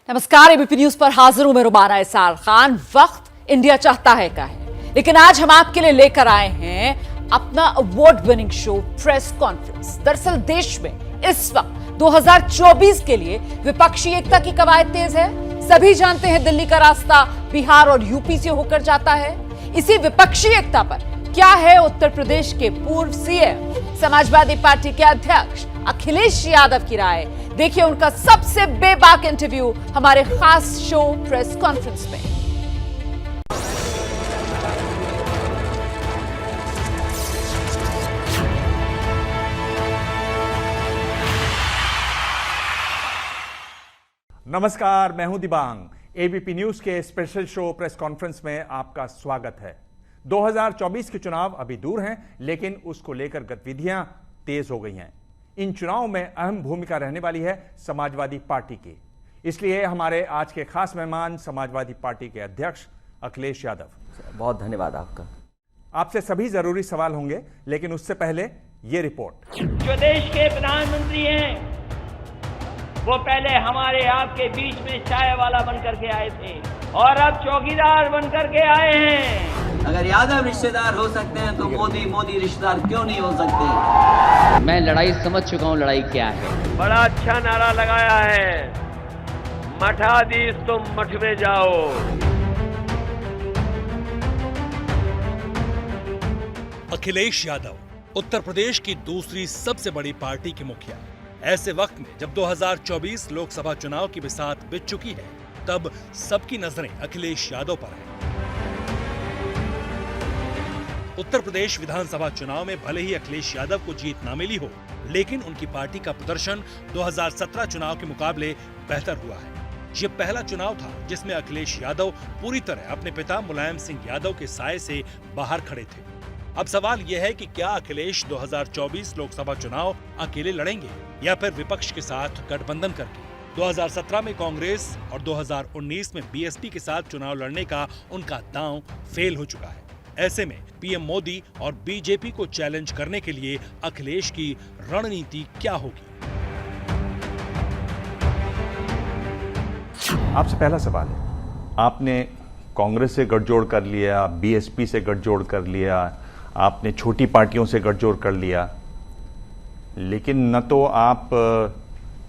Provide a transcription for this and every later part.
नमस्कार, ABP news पर हाजिर हूं मैं रुमाना इसार खान। वक्त इंडिया चाहता है का है, लेकिन आज हम आपके लिए लेकर आए हैं अपना award winning show press conference. दरअसल देश में इस वक्त 2024 के लिए विपक्षी एकता की कवायद तेज है। सभी जानते हैं दिल्ली का रास्ता बिहार और यूपी से होकर जाता है। इसी विपक्षी एकता पर क्या है उत्तर प्रदेश के पूर्व सीएम समाजवादी पार्टी के अध्यक्ष अखिलेश यादव की राय। देखिए उनका सबसे बेबाक इंटरव्यू हमारे खास शो प्रेस कॉन्फ्रेंस में। नमस्कार, मैं हूं दिबांग। एबीपी न्यूज के स्पेशल शो प्रेस कॉन्फ्रेंस में आपका स्वागत है। 2024 के चुनाव अभी दूर हैं, लेकिन उसको लेकर गतिविधियां तेज हो गई हैं। इन चुनावों में अहम भूमिका रहने वाली है समाजवादी पार्टी की। इसलिए हमारे आज के खास मेहमान समाजवादी पार्टी के अध्यक्ष अखिलेश यादव। बहुत धन्यवाद आपका। आपसे सभी जरूरी सवाल होंगे, लेकिन उससे पहले ये रिपोर्ट। जो देश के प्रधानमंत्री हैं वो पहले हमारे आपके बीच में चाय वाला बन करके आए थे और अब चौकीदार बन करके आए हैं। अगर यादव रिश्तेदार हो सकते हैं तो मोदी रिश्तेदार क्यों नहीं हो सकते? मैं लड़ाई समझ चुका हूँ, लड़ाई क्या है। बड़ा अच्छा नारा लगाया है, मठाधीश तुम मठ में जाओ। अखिलेश यादव उत्तर प्रदेश की दूसरी सबसे बड़ी पार्टी के मुखिया। ऐसे वक्त में जब 2024 लोकसभा चुनाव की बिसात बीत चुकी है, तब सबकी नजरें अखिलेश यादव पर हैं। उत्तर प्रदेश विधानसभा चुनाव में भले ही अखिलेश यादव को जीत न मिली हो, लेकिन उनकी पार्टी का प्रदर्शन 2017 चुनाव के मुकाबले बेहतर हुआ है। ये पहला चुनाव था जिसमें अखिलेश यादव पूरी तरह अपने पिता मुलायम सिंह यादव के साए से बाहर खड़े थे। अब सवाल यह है कि क्या अखिलेश 2024 लोकसभा चुनाव अकेले लड़ेंगे या फिर विपक्ष के साथ गठबंधन करके। 2017 में कांग्रेस और 2019 में बीएसपी के साथ चुनाव लड़ने का उनका दांव फेल हो चुका है। ऐसे में पीएम मोदी और बीजेपी को चैलेंज करने के लिए अखिलेश की रणनीति क्या होगी? आपसे पहला सवाल है, आपने कांग्रेस से गठजोड़ कर लिया, बीएसपी से गठजोड़ कर लिया, आपने छोटी पार्टियों से गठजोड़ कर लिया, लेकिन न तो आप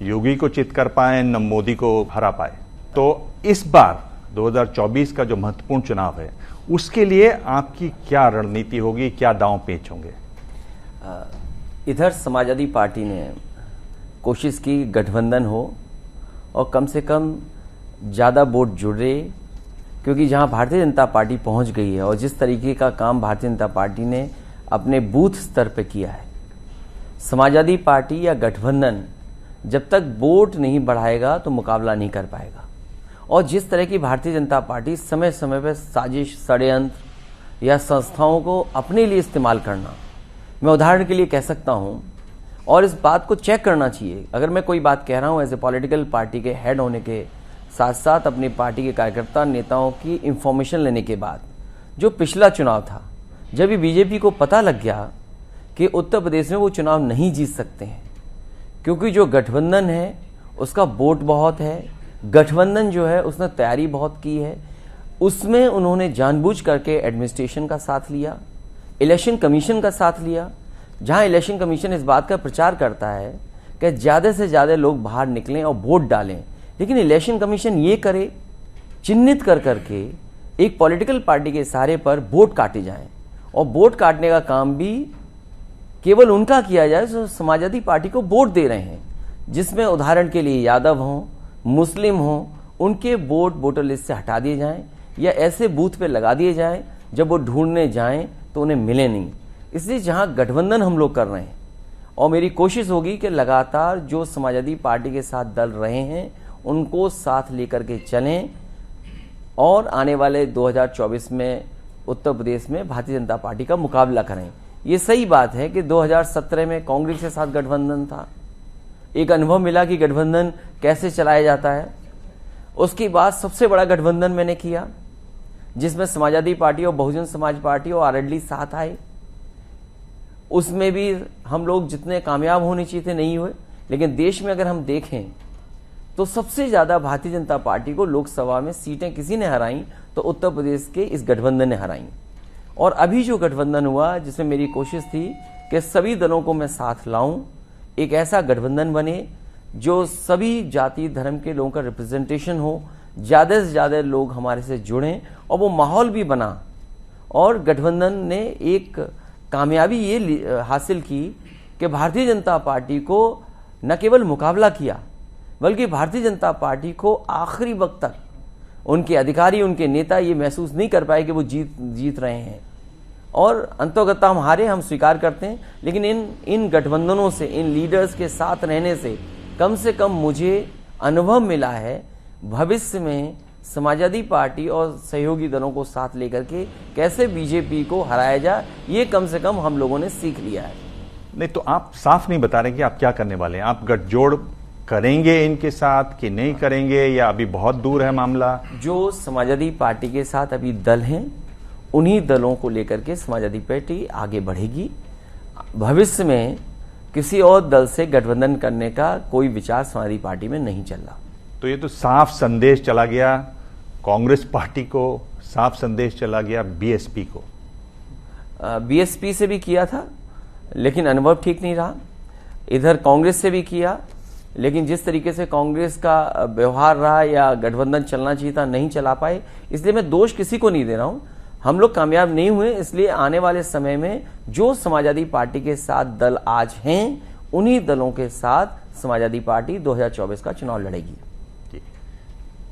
योगी को चित कर पाए न मोदी को हरा पाए। तो इस बार 2024 का जो महत्वपूर्ण चुनाव है, उसके लिए आपकी क्या रणनीति होगी, क्या दांव पेच होंगे? इधर समाजवादी पार्टी ने कोशिश की गठबंधन हो और कम से कम ज़्यादा वोट जुड़े, क्योंकि जहां भारतीय जनता पार्टी पहुंच गई है और जिस तरीके का काम भारतीय जनता पार्टी ने अपने बूथ स्तर पर किया है, समाजवादी पार्टी या गठबंधन जब तक वोट नहीं बढ़ाएगा तो मुकाबला नहीं कर पाएगा। और जिस तरह की भारतीय जनता पार्टी समय समय पर साजिश, षड्यंत्र या संस्थाओं को अपने लिए इस्तेमाल करना, मैं उदाहरण के लिए कह सकता हूं, और इस बात को चेक करना चाहिए। अगर मैं कोई बात कह रहा हूं एज ए पॉलिटिकल पार्टी के हेड होने के साथ साथ अपनी पार्टी के कार्यकर्ता नेताओं की इंफॉर्मेशन लेने के बाद, जो पिछला चुनाव था, जब भी बीजेपी को पता लग गया कि उत्तर प्रदेश में वो चुनाव नहीं जीत सकते हैं, क्योंकि जो गठबंधन है उसका वोट बहुत है, गठबंधन जो है उसने तैयारी बहुत की है, उसमें उन्होंने जानबूझ करके एडमिनिस्ट्रेशन का साथ लिया, इलेक्शन कमीशन का साथ लिया। जहां इलेक्शन कमीशन इस बात का प्रचार करता है कि ज़्यादा से ज़्यादा लोग बाहर निकलें और वोट डालें, लेकिन इलेक्शन कमीशन ये करे चिन्हित कर करके एक पॉलिटिकल पार्टी के सहारे पर वोट काटे जाएं, और वोट काटने का काम भी केवल उनका किया जाए जो समाजवादी पार्टी को वोट दे रहे हैं, जिसमें उदाहरण के लिए यादव हों, मुस्लिम हों, उनके वोट वोटर लिस्ट से हटा दिए जाएं या ऐसे बूथ पे लगा दिए जाएं जब वो ढूंढने जाएं तो उन्हें मिले नहीं। इसलिए जहां गठबंधन हम लोग कर रहे हैं, और मेरी कोशिश होगी कि लगातार जो समाजवादी पार्टी के साथ दल रहे हैं उनको साथ लेकर के चलें और आने वाले 2024 में उत्तर प्रदेश में भारतीय जनता पार्टी का मुकाबला करें। ये सही बात है कि 2017 में कांग्रेस के साथ गठबंधन था, एक अनुभव मिला कि गठबंधन कैसे चलाया जाता है। उसके बाद सबसे बड़ा गठबंधन मैंने किया जिसमें समाजवादी पार्टी और बहुजन समाज पार्टी और आरएलडी साथ आए। उसमें भी हम लोग जितने कामयाब होने चाहिए थे नहीं हुए, लेकिन देश में अगर हम देखें तो सबसे ज्यादा भारतीय जनता पार्टी को लोकसभा में सीटें किसी ने हराई तो उत्तर प्रदेश के इस गठबंधन ने हराई। और अभी जो गठबंधन हुआ जिसमें मेरी कोशिश थी कि सभी दलों को मैं साथ लाऊं, एक ऐसा गठबंधन बने जो सभी जाति धर्म के लोगों का रिप्रेजेंटेशन हो, ज़्यादा से ज़्यादा लोग हमारे से जुड़ें और वो माहौल भी बना। और गठबंधन ने एक कामयाबी ये हासिल की कि भारतीय जनता पार्टी को न केवल मुकाबला किया बल्कि भारतीय जनता पार्टी को आखिरी वक्त तक उनके अधिकारी, उनके नेता ये महसूस नहीं कर पाए कि वो जीत रहे हैं। और अंतोगत हम हारे, हम स्वीकार करते हैं, लेकिन इन गठबंधनों से, इन लीडर्स के साथ रहने से कम मुझे अनुभव मिला है भविष्य में समाजवादी पार्टी और सहयोगी दलों को साथ लेकर के कैसे बीजेपी को हराया जाए, ये कम से कम हम लोगों ने सीख लिया है। नहीं तो आप साफ नहीं बता रहे कि आप क्या करने वाले हैं। आप गठजोड़ करेंगे इनके साथ कि नहीं करेंगे, या अभी बहुत दूर है मामला? जो समाजवादी पार्टी के साथ अभी दल हैं उन्हीं दलों को लेकर के समाजवादी पार्टी आगे बढ़ेगी। भविष्य में किसी और दल से गठबंधन करने का कोई विचार समाजवादी पार्टी में नहीं चल रहा। तो ये तो साफ संदेश चला गया कांग्रेस पार्टी को, साफ संदेश चला गया बीएसपी को। बीएसपी से भी किया था लेकिन अनुभव ठीक नहीं रहा, इधर कांग्रेस से भी किया लेकिन जिस तरीके से कांग्रेस का व्यवहार रहा या गठबंधन चलना चाहिए था नहीं चला पाए। इसलिए मैं दोष किसी को नहीं दे रहा हूं, हम लोग कामयाब नहीं हुए। इसलिए आने वाले समय में जो समाजवादी पार्टी के साथ दल आज हैं उन्हीं दलों के साथ समाजवादी पार्टी 2024 का चुनाव लड़ेगी।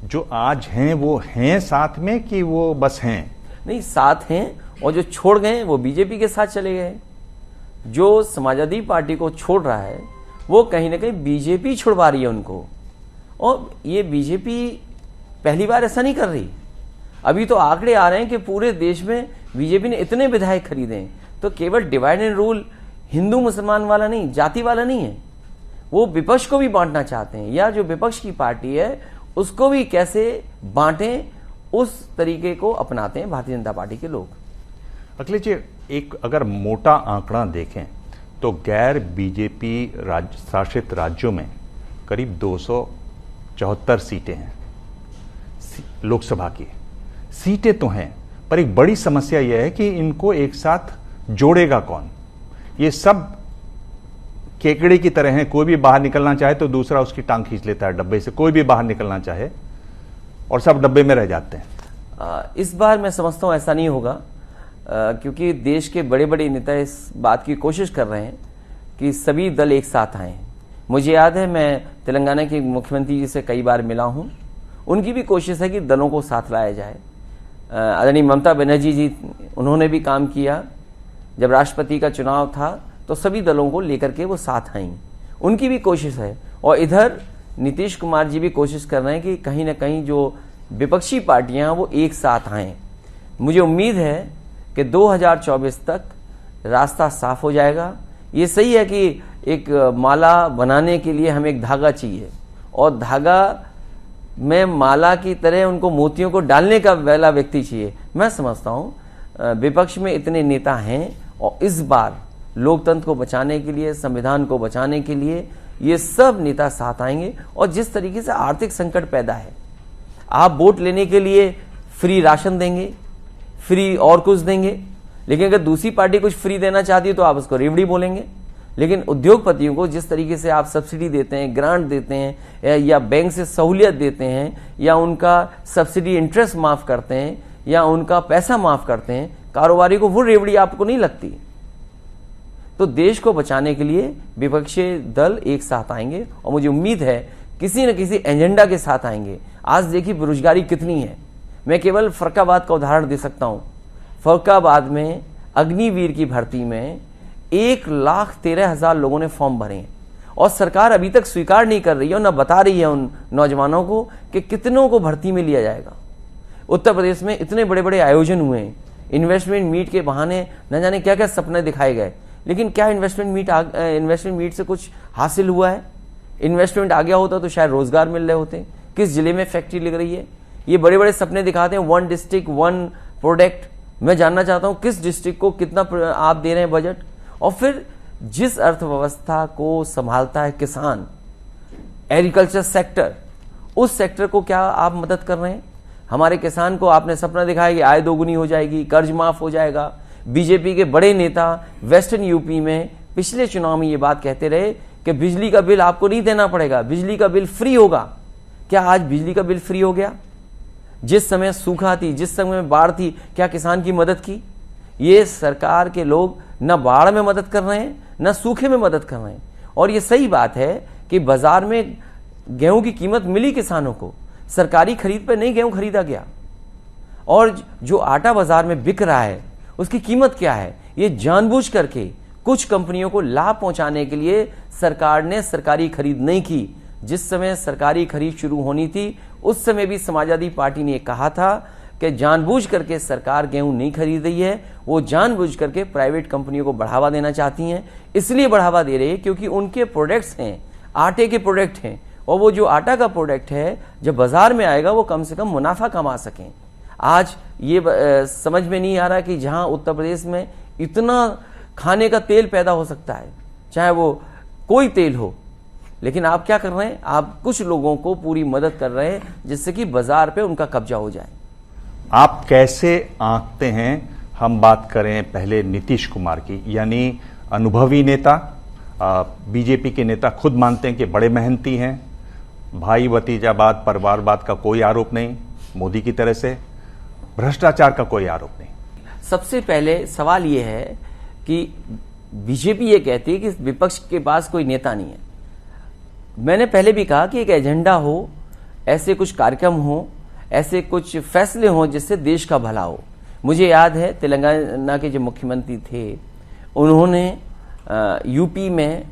जो आज हैं वो हैं साथ में कि वो बस हैं? नहीं, साथ हैं, और जो छोड़ गए वो बीजेपी के साथ चले गए। जो समाजवादी पार्टी को छोड़ रहा है वो कहीं ना कहीं बीजेपी छुड़वा रही है उनको। और ये बीजेपी पहली बार ऐसा नहीं कर रही। अभी तो आंकड़े आ रहे हैं कि पूरे देश में बीजेपी ने इतने विधायक खरीदे हैं। तो केवल डिवाइड एंड रूल हिंदू मुसलमान वाला नहीं, जाति वाला नहीं है, वो विपक्ष को भी बांटना चाहते हैं, या जो विपक्ष की पार्टी है उसको भी कैसे बांटें उस तरीके को अपनाते हैं भारतीय जनता पार्टी के लोग। अखिलेश जी, एक अगर मोटा आंकड़ा देखें तो गैर बीजेपी शासित राज्यों में करीब 274 सीटें हैं लोकसभा की। सीटें तो हैं पर एक बड़ी समस्या यह है कि इनको एक साथ जोड़ेगा कौन। ये सब केकड़े की तरह हैं, कोई भी बाहर निकलना चाहे तो दूसरा उसकी टांग खींच लेता है डब्बे से, कोई भी बाहर निकलना चाहे और सब डब्बे में रह जाते हैं। इस बार मैं समझता हूं ऐसा नहीं होगा, क्योंकि देश के बड़े बड़े नेता इस बात की कोशिश कर रहे हैं कि सभी दल एक साथ आए। मुझे याद है मैं तेलंगाना के मुख्यमंत्री जी से कई बार मिला हूं, उनकी भी कोशिश है कि दलों को साथ लाया जाए। आदरणीय ममता बनर्जी जी, उन्होंने भी काम किया। जब राष्ट्रपति का चुनाव था तो सभी दलों को लेकर के वो साथ आएंगे, उनकी भी कोशिश है। और इधर नीतीश कुमार जी भी कोशिश कर रहे हैं कि कहीं ना कहीं जो विपक्षी पार्टियां वो एक साथ आएं। मुझे उम्मीद है कि 2024 तक रास्ता साफ हो जाएगा। ये सही है कि एक माला बनाने के लिए हमें एक धागा चाहिए, और धागा में माला की तरह उनको मोतियों को डालने का वाला व्यक्ति चाहिए। मैं समझता हूं विपक्ष में इतने नेता हैं और इस बार लोकतंत्र को बचाने के लिए, संविधान को बचाने के लिए ये सब नेता साथ आएंगे। और जिस तरीके से आर्थिक संकट पैदा है, आप वोट लेने के लिए फ्री राशन देंगे, फ्री और कुछ देंगे, लेकिन अगर दूसरी पार्टी कुछ फ्री देना चाहती है तो आप उसको रेवड़ी बोलेंगे। लेकिन उद्योगपतियों को जिस तरीके से आप सब्सिडी देते हैं, ग्रांट देते हैं, या बैंक से सहूलियत देते हैं, या उनका सब्सिडी इंटरेस्ट माफ करते हैं, या उनका पैसा माफ करते हैं, कारोबारी को वो रेवड़ी आपको नहीं लगती। तो देश को बचाने के लिए विपक्षी दल एक साथ आएंगे और मुझे उम्मीद है किसी न किसी एजेंडा के साथ आएंगे। आज देखिए बेरोजगारी कितनी है। मैं केवल फर्रुखाबाद का उदाहरण दे सकता हूं। फर्रुखाबाद में अग्निवीर की भर्ती में 1,13,000 लोगों ने फॉर्म भरे हैं और सरकार अभी तक स्वीकार नहीं कर रही है और न बता रही है उन नौजवानों को कि कितनों को भर्ती में लिया जाएगा। उत्तर प्रदेश में इतने बड़े बड़े आयोजन हुए हैं, इन्वेस्टमेंट मीट के बहाने न जाने क्या क्या सपने दिखाए गए, लेकिन क्या इन्वेस्टमेंट मीट से कुछ हासिल हुआ है? इन्वेस्टमेंट आ गया होता तो शायद रोजगार मिल रहे होते। किस जिले में फैक्ट्री लग रही है? ये बड़े बड़े सपने दिखाते हैं, 1 डिस्ट्रिक्ट 1 प्रोडक्ट। मैं जानना चाहता हूं किस डिस्ट्रिक्ट को कितना आप दे रहे हैं बजट। और फिर जिस अर्थव्यवस्था को संभालता है किसान, एग्रीकल्चर सेक्टर, उस सेक्टर को क्या आप मदद कर रहे हैं? हमारे किसान को आपने सपना दिखाया कि आय दोगुनी हो जाएगी, कर्ज माफ हो जाएगा। बीजेपी के बड़े नेता वेस्टर्न यूपी में पिछले चुनाव में ये बात कहते रहे कि बिजली का बिल आपको नहीं देना पड़ेगा, बिजली का बिल फ्री होगा। क्या आज बिजली का बिल फ्री हो गया? जिस समय सूखा थी, जिस समय बाढ़ थी, क्या किसान की मदद की? ये सरकार के लोग न बाढ़ में मदद कर रहे हैं, न सूखे में मदद कर रहे हैं। और ये सही बात है कि बाजार में गेहूं की कीमत मिली किसानों को, सरकारी खरीद पर नहीं गेहूं खरीदा गया। और जो आटा बाजार में बिक रहा है उसकी कीमत क्या है? ये जानबूझ करके कुछ कंपनियों को लाभ पहुंचाने के लिए सरकार ने सरकारी खरीद नहीं की। जिस समय सरकारी खरीद शुरू होनी थी उस समय भी समाजवादी पार्टी ने कहा था कि जानबूझ करके सरकार गेहूं नहीं खरीद रही है, वो जानबूझ करके प्राइवेट कंपनियों को बढ़ावा देना चाहती हैं। इसलिए बढ़ावा दे रही है क्योंकि उनके प्रोडक्ट्स हैं, आटे के प्रोडक्ट हैं, और वो जो आटा का प्रोडक्ट है जब बाजार में आएगा वो कम से कम मुनाफा कमा सकें। आज ये समझ में नहीं आ रहा कि जहां उत्तर प्रदेश में इतना खाने का तेल पैदा हो सकता है, चाहे वो कोई तेल हो, लेकिन आप क्या कर रहे हैं? आप कुछ लोगों को पूरी मदद कर रहे हैं जिससे कि बाजार पे उनका कब्जा हो जाए। आप कैसे आंकते हैं? हम बात करें पहले नीतीश कुमार की, यानी अनुभवी नेता, बीजेपी के नेता खुद मानते हैं कि बड़े मेहनती हैं, भाई भतीजावाद परिवारवाद का कोई आरोप नहीं, मोदी की तरह से भ्रष्टाचार का कोई आरोप नहीं। सबसे पहले सवाल यह है कि बीजेपी ये कहती है कि विपक्ष के पास कोई नेता नहीं है। मैंने पहले भी कहा कि एक एजेंडा हो, ऐसे कुछ कार्यक्रम हो, ऐसे कुछ फैसले हों जिससे देश का भला हो। मुझे याद है तेलंगाना के जो मुख्यमंत्री थे उन्होंने यूपी में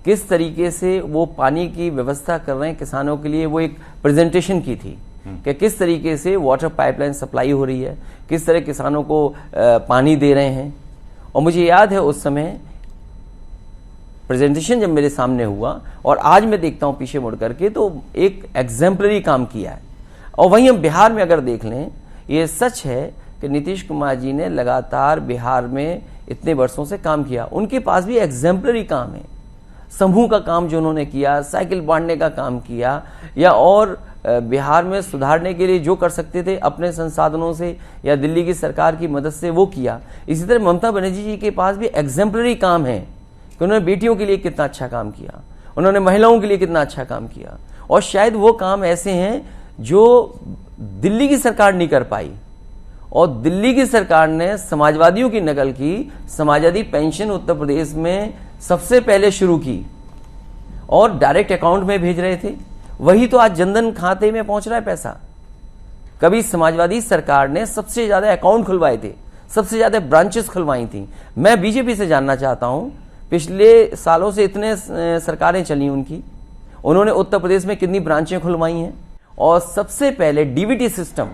किस तरीके से वो पानी की व्यवस्था कर रहे हैं किसानों के लिए, वो एक प्रेजेंटेशन की थी कि किस तरीके से वाटर पाइपलाइन सप्लाई हो रही है, किस तरह किसानों को पानी दे रहे हैं। और मुझे याद है उस समय प्रेजेंटेशन जब मेरे सामने हुआ और आज मैं देखता हूं पीछे मुड़ करके तो एक एग्जाम्पलरी काम किया है। और वहीं हम बिहार में अगर देख लें, ये सच है कि नीतीश कुमार जी ने लगातार बिहार में इतने वर्षों से काम किया, उनके पास भी एग्जाम्पलरी काम है। समूह का काम जो उन्होंने किया, साइकिल बांटने का काम किया, या और बिहार में सुधारने के लिए जो कर सकते थे अपने संसाधनों से या दिल्ली की सरकार की मदद से वो किया। इसी तरह ममता बनर्जी जी के पास भी एग्जाम्पलरी काम है कि उन्होंने बेटियों के लिए कितना अच्छा काम किया, उन्होंने महिलाओं के लिए कितना अच्छा काम किया। और शायद वो काम ऐसे हैं जो दिल्ली की सरकार नहीं कर पाई, और दिल्ली की सरकार ने समाजवादियों की नकल की, समाजवादी पेंशन उत्तर प्रदेश में सबसे पहले शुरू की और डायरेक्ट अकाउंट में भेज रहे थे। वही तो आज जनधन खाते में पहुंच रहा है पैसा। कभी समाजवादी सरकार ने सबसे ज्यादा अकाउंट खुलवाए थे, सबसे ज्यादा ब्रांचेस खुलवाई थी। मैं बीजेपी से जानना चाहता हूं, पिछले सालों से इतने सरकारें चली उनकी, उन्होंने उत्तर प्रदेश में कितनी ब्रांचें खुलवाई हैं। और सबसे पहले डीबीटी सिस्टम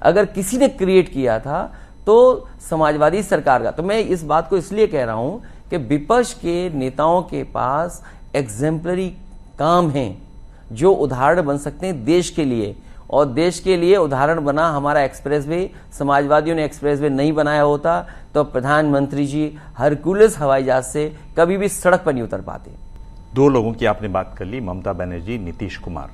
अगर किसी ने क्रिएट किया था तो समाजवादी सरकार का। तो मैं इस बात को इसलिए कह रहा हूं कि विपक्ष के नेताओं के पास एग्जाम्पलरी काम है जो उदाहरण बन सकते हैं देश के लिए। और देश के लिए उदाहरण बना हमारा एक्सप्रेसवे। समाजवादियों ने एक्सप्रेसवे नहीं बनाया होता तो प्रधानमंत्री जी हरकुलस हवाई जहाज से कभी भी सड़क पर नहीं उतर पाते। दो लोगों की आपने बात कर ली, ममता बनर्जी, नीतीश कुमार।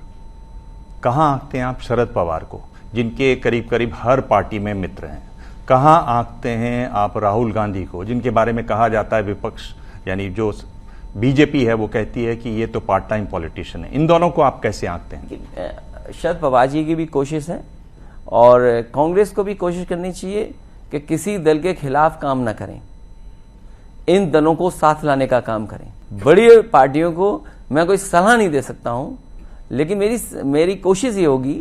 कहां आंकते हैं आप शरद पवार को, जिनके करीब करीब हर पार्टी में मित्र हैं? कहां आंकते हैं आप राहुल गांधी को, जिनके बारे में कहा जाता है विपक्ष यानी जो बीजेपी है वो कहती है कि ये तो पार्ट टाइम पॉलिटिशियन है? इन दोनों को आप कैसे आंकते हैं? शरद पवार जी की भी कोशिश है और कांग्रेस को भी कोशिश करनी चाहिए कि किसी दल के खिलाफ काम ना करें, इन दलों को साथ लाने का काम करें। बड़ी पार्टियों को मैं कोई सलाह नहीं दे सकता हूं, लेकिन मेरी कोशिश ये होगी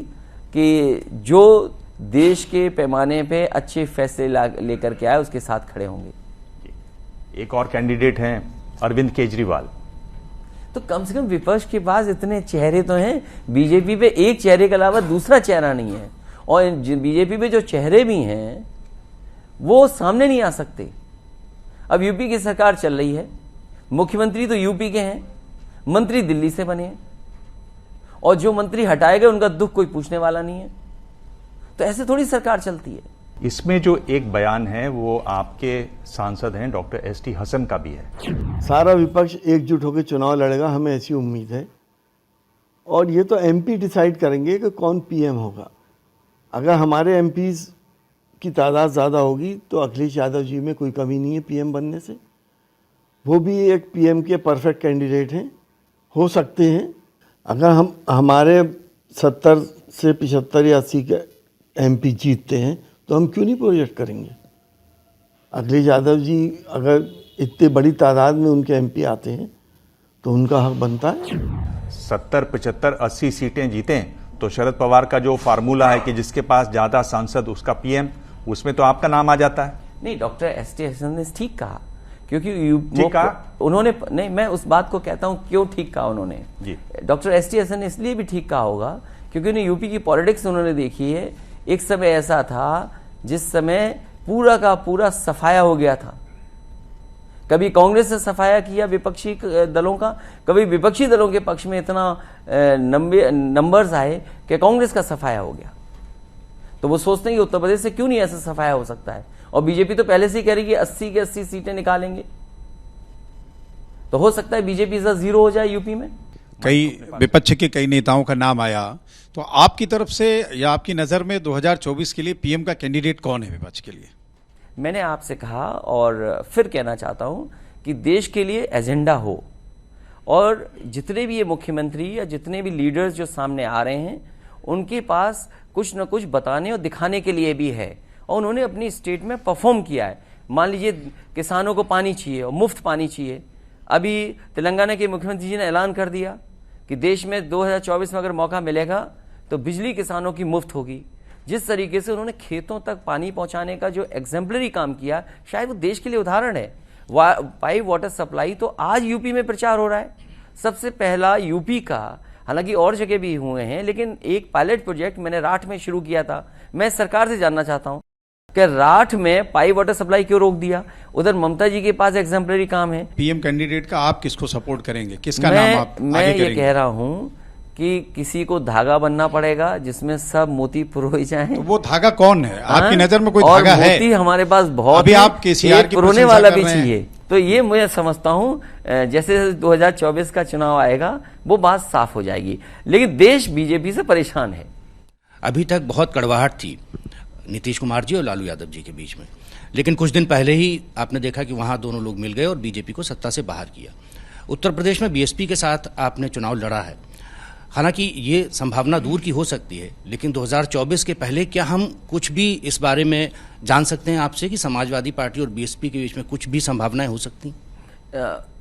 कि जो देश के पैमाने पे अच्छे फैसले लेकर के आए उसके साथ खड़े होंगे। एक और कैंडिडेट हैं अरविंद केजरीवाल। तो कम से कम विपक्ष के पास इतने चेहरे तो हैं, बीजेपी पे एक चेहरे के अलावा दूसरा चेहरा नहीं है। और बीजेपी पे जो चेहरे भी हैं वो सामने नहीं आ सकते। अब यूपी की सरकार चल रही है, मुख्यमंत्री तो यूपी के हैं, मंत्री दिल्ली से बने हैं, और जो मंत्री हटाए गए उनका दुख कोई पूछने वाला नहीं है। तो ऐसे थोड़ी सरकार चलती है। इसमें जो एक बयान है वो आपके सांसद हैं डॉक्टर एसटी हसन का भी है। सारा विपक्ष एकजुट होकर चुनाव लड़ेगा, हमें ऐसी उम्मीद है। और ये तो एमपी डिसाइड करेंगे कि कौन पीएम होगा। अगर हमारे एमपीज़ की तादाद ज़्यादा होगी तो अखिलेश यादव जी में कोई कमी नहीं है पीएम बनने से। वो भी एक पीएम के परफेक्ट कैंडिडेट हैं, हो सकते हैं। अगर हमारे 70 से 75 या 80 के एमपी जीतते हैं तो हम क्यों नहीं प्रोजेक्ट करेंगे। अखिलेश यादव जी अगर इतनी बड़ी तादाद में उनके एमपी आते हैं तो उनका हक बनता है। 70, 75, 80 सीटें जीतें तो शरद पवार का जो फार्मूला है कि जिसके पास ज्यादा सांसद उसका पीएम, उसमें तो आपका नाम आ जाता है। नहीं, डॉक्टर एस टी हसन ने ठीक कहा, क्योंकि ठीक कहा उन्होंने, नहीं मैं उस बात को कहता हूं क्यों ठीक कहा उन्होंने जी। डॉक्टर एस टी हसन ने इसलिए भी ठीक कहा होगा क्योंकि उन्हें यूपी की पॉलिटिक्स उन्होंने देखी है। एक समय ऐसा था जिस समय पूरा का पूरा सफाया हो गया था। कभी कांग्रेस ने सफाया किया विपक्षी दलों का, कभी विपक्षी दलों के पक्ष में इतना नंबर्स आए कि कांग्रेस का सफाया हो गया। तो वो सोचते हैं कि उत्तर प्रदेश से क्यों नहीं ऐसा सफाया हो सकता है। और बीजेपी तो पहले से ही कह रही है कि 80 की 80 सीटें निकालेंगे, तो हो सकता है बीजेपी से जीरो हो जाए यूपी में। कई विपक्ष के कई नेताओं का नाम आया, तो आपकी तरफ से या आपकी नजर में 2024 के लिए पीएम का कैंडिडेट कौन है विपक्ष के लिए? मैंने आपसे कहा और फिर कहना चाहता हूं कि देश के लिए एजेंडा हो, और जितने भी ये मुख्यमंत्री या जितने भी लीडर्स जो सामने आ रहे हैं उनके पास कुछ न कुछ बताने और दिखाने के लिए भी है, और उन्होंने अपनी स्टेट में परफॉर्म किया है। मान लीजिए किसानों को पानी चाहिए और मुफ्त पानी चाहिए। अभी तेलंगाना के मुख्यमंत्री जी ने ऐलान कर दिया कि देश में 2024 में अगर मौका मिलेगा तो बिजली किसानों की मुफ्त होगी। जिस तरीके से उन्होंने खेतों तक पानी पहुंचाने का जो एग्जेम्पलरी काम किया, शायद वो देश के लिए उदाहरण है। पाइप वाटर सप्लाई तो आज यूपी में प्रचार हो रहा है, सबसे पहला यूपी का, हालांकि और जगह भी हुए हैं, लेकिन एक पायलट प्रोजेक्ट मैंने राठ में शुरू किया था। मैं सरकार से जानना चाहता हूं कि राठ में पाइप वाटर सप्लाई क्यों रोक दिया? उधर ममता जी के पास एग्जेम्पलरी काम है। पीएम कैंडिडेट का आप किसको सपोर्ट करेंगे, किसका नाम आप मैं आगे ये करेंगे? कह रहा हूं कि किसी को धागा बनना पड़ेगा जिसमें सब मोती पुरोए जाएं। तो वो धागा कौन है आपकी नजर में? कोई और धागा है? मोती हमारे पास बहुत अभी है, आप केसीआर की पुरोने प्रशंसा वाला कर भी रहे हैं। चाहिए। तो ये मैं समझता हूं जैसे 2024 का चुनाव आएगा वो बात साफ हो जाएगी। लेकिन देश बीजेपी से परेशान है। अभी तक बहुत कड़वाहट थी नीतीश कुमार जी और लालू यादव जी के बीच में, लेकिन कुछ दिन पहले ही आपने देखा कि वहां दोनों लोग मिल गए और बीजेपी को सत्ता से बाहर किया। उत्तर प्रदेश में बीएसपी के साथ आपने चुनाव लड़ा है, हालांकि ये संभावना दूर की हो सकती है, लेकिन 2024 के पहले क्या हम कुछ भी इस बारे में जान सकते हैं आपसे कि समाजवादी पार्टी और बीएसपी के बीच में कुछ भी संभावनाएं हो सकती?